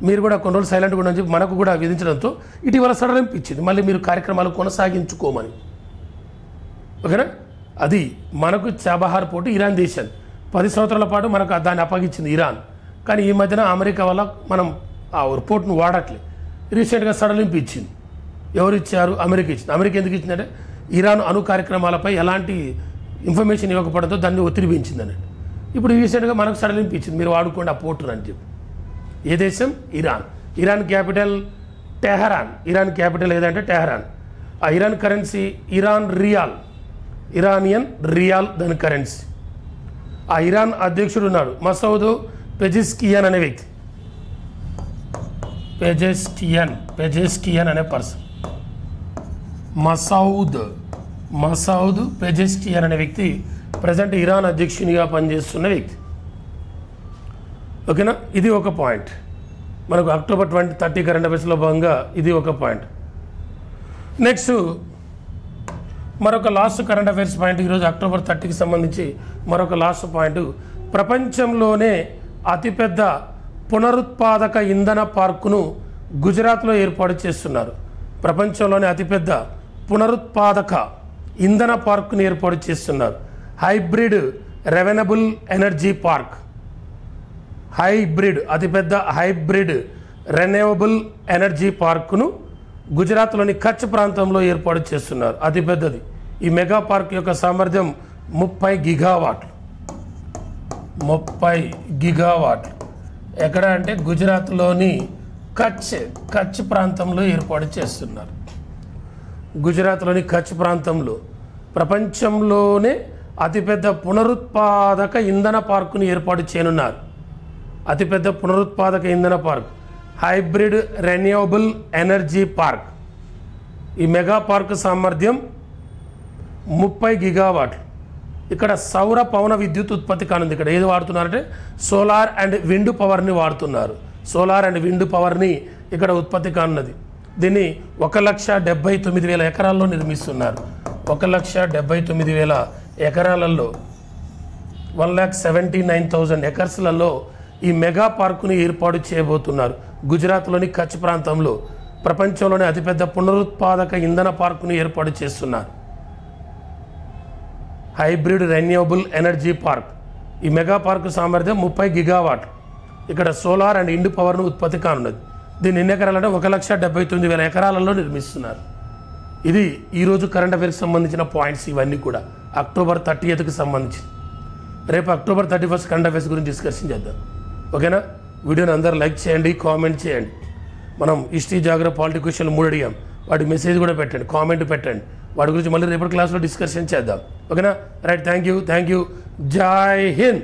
మీరు కూడా కొన్ని రోజులు సైలెంట్గా ఉండని చెప్పి మనకు కూడా విధించడంతో ఇటీవల సడలింపు ఇచ్చింది. మళ్ళీ మీరు కార్యక్రమాలు కొనసాగించుకోమని. ఓకేనా? అది మనకు చబహార్ పోర్టు ఇరాన్ దేశాన్ని 10 సంవత్సరాల పాటు మనకు దాన్ని అప్పగించింది ఇరాన్. కానీ ఈ మధ్యన అమెరికా వల్ల మనం ఆ పోర్టును వాడట్లేదు. రీసెంట్గా సడలింపు ఇచ్చింది. ఎవరు ఇచ్చారు? అమెరికా ఇచ్చింది. అమెరికా ఎందుకు ఇచ్చిందంటే, ఇరాన్ అణు కార్యక్రమాలపై ఎలాంటి ఇన్ఫర్మేషన్ ఇవ్వకపోవడంతో దాన్ని ఒత్తిడి పెంచిందని. ఇప్పుడు రీసెంట్గా మనకు సడలింపు ఇచ్చింది, మీరు వాడుకోండి ఆ పోర్టును అని చెప్పి. ఏ దేశం? Iran capital Tehran. Iran capital ఏదంటే టెహరాన్. ఆ ఇరాన్ కరెన్సీ ఇరానియన్ రియాల్ దాని కరెన్సీ. ఆ ఇరాన్ అధ్యక్షుడు ఉన్నాడు మసౌద్ పెజెస్కియన్ అనే వ్యక్తి. పెజెస్కియన్ అనే పర్సన్. మసౌద్ పెజెస్కియన్ అనే వ్యక్తి ప్రజెంట్ ఇరాన్ అధ్యక్షునిగా పనిచేస్తున్న వ్యక్తి. ఓకేనా? ఇది ఒక పాయింట్. మనకు అక్టోబర్ 30 కరెంట్ అఫైర్స్లో భాగంగా ఇది ఒక పాయింట్. నెక్స్ట్ మరొక లాస్ట్ కరెంట్ అఫైర్స్ పాయింట్. ఈరోజు అక్టోబర్ 30కి సంబంధించి మరొక లాస్ట్ పాయింట్. ప్రపంచంలోనే అతిపెద్ద పునరుత్పాదక ఇంధన పార్కును గుజరాత్లో ఏర్పాటు చేస్తున్నారు. ప్రపంచంలోనే అతిపెద్ద పునరుత్పాదక ఇంధన పార్కును ఏర్పాటు చేస్తున్నారు. Hybrid renewable energy park. అతిపెద్ద హైబ్రిడ్ రెన్యూవబుల్ ఎనర్జీ పార్కును గుజరాత్లోని కచ్ ప్రాంతంలో ఏర్పాటు చేస్తున్నారు. అతిపెద్దది. ఈ మెగా పార్క్ యొక్క సామర్థ్యం 30 గిగావాట్లు. 30 గిగావాట్లు. ఎక్కడ అంటే గుజరాత్లోని కచ్ ప్రాంతంలో ఏర్పాటు చేస్తున్నారు. గుజరాత్లోని కచ్ ప్రాంతంలో ప్రపంచంలోనే అతిపెద్ద పునరుత్పాదక ఇంధన పార్కును ఏర్పాటు చేయనున్నారు. అతిపెద్ద పునరుత్పాదక ఇంధన park hybrid renewable energy park. ఈ మెగా పార్క్ సామర్థ్యం 30 గిగావాట్లు. ఇక్కడ సౌర పవన విద్యుత్ ఉత్పత్తి కానుంది. ఇక్కడ ఏది వాడుతున్నారంటే సోలార్ అండ్ విండ్ పవర్ని వాడుతున్నారు. సోలార్ అండ్ విండ్ పవర్ని ఇక్కడ ఉత్పత్తి కానున్నది. దీన్ని 1,79,000 ఎకరాల్లో నిర్మిస్తున్నారు. 1,79,000 ఎకరాలలో 1,79,000 ఎకర్స్లలో ఈ మెగా పార్కుని ఏర్పాటు చేయబోతున్నారు. గుజరాత్లోని కచ్ ప్రాంతంలో ప్రపంచంలోని అతిపెద్ద పునరుత్పాదక ఇంధన పార్కుని ఏర్పాటు చేస్తున్నారు. Hybrid renewable energy park. ఈ మెగా పార్కు సామర్థ్యం 30 గిగావాట్లు. ఇక్కడ సోలార్ అండ్ విండ్ పవర్ను ఉత్పత్తి కానున్నది. దీన్ని ఎన్ని ఎకరాలంటే 1,79,000 ఎకరాలలో నిర్మిస్తున్నారు. ఇది ఈరోజు కరెంట్ అఫైర్స్కి సంబంధించిన పాయింట్స్. ఇవన్నీ కూడా అక్టోబర్ 30కి సంబంధించి. రేపు అక్టోబర్ 31 కరెంట్ అఫైర్స్ గురించి డిస్కషన్ చేద్దాం. ఓకేనా? వీడియోని అందరూ లైక్ చేయండి, కామెంట్ చేయండి. మనం హిస్టరీ, జాగ్రఫీ, పాలిటిక్స్ క్వశ్చన్లు 3 అడిగాం. వాటి మెసేజ్ కూడా పెట్టండి, కామెంట్ పెట్టండి. వాటి గురించి మళ్ళీ రేపటి క్లాస్లో డిస్కషన్ చేద్దాం. ఓకేనా? రైట్. Thank you. జై హింద్.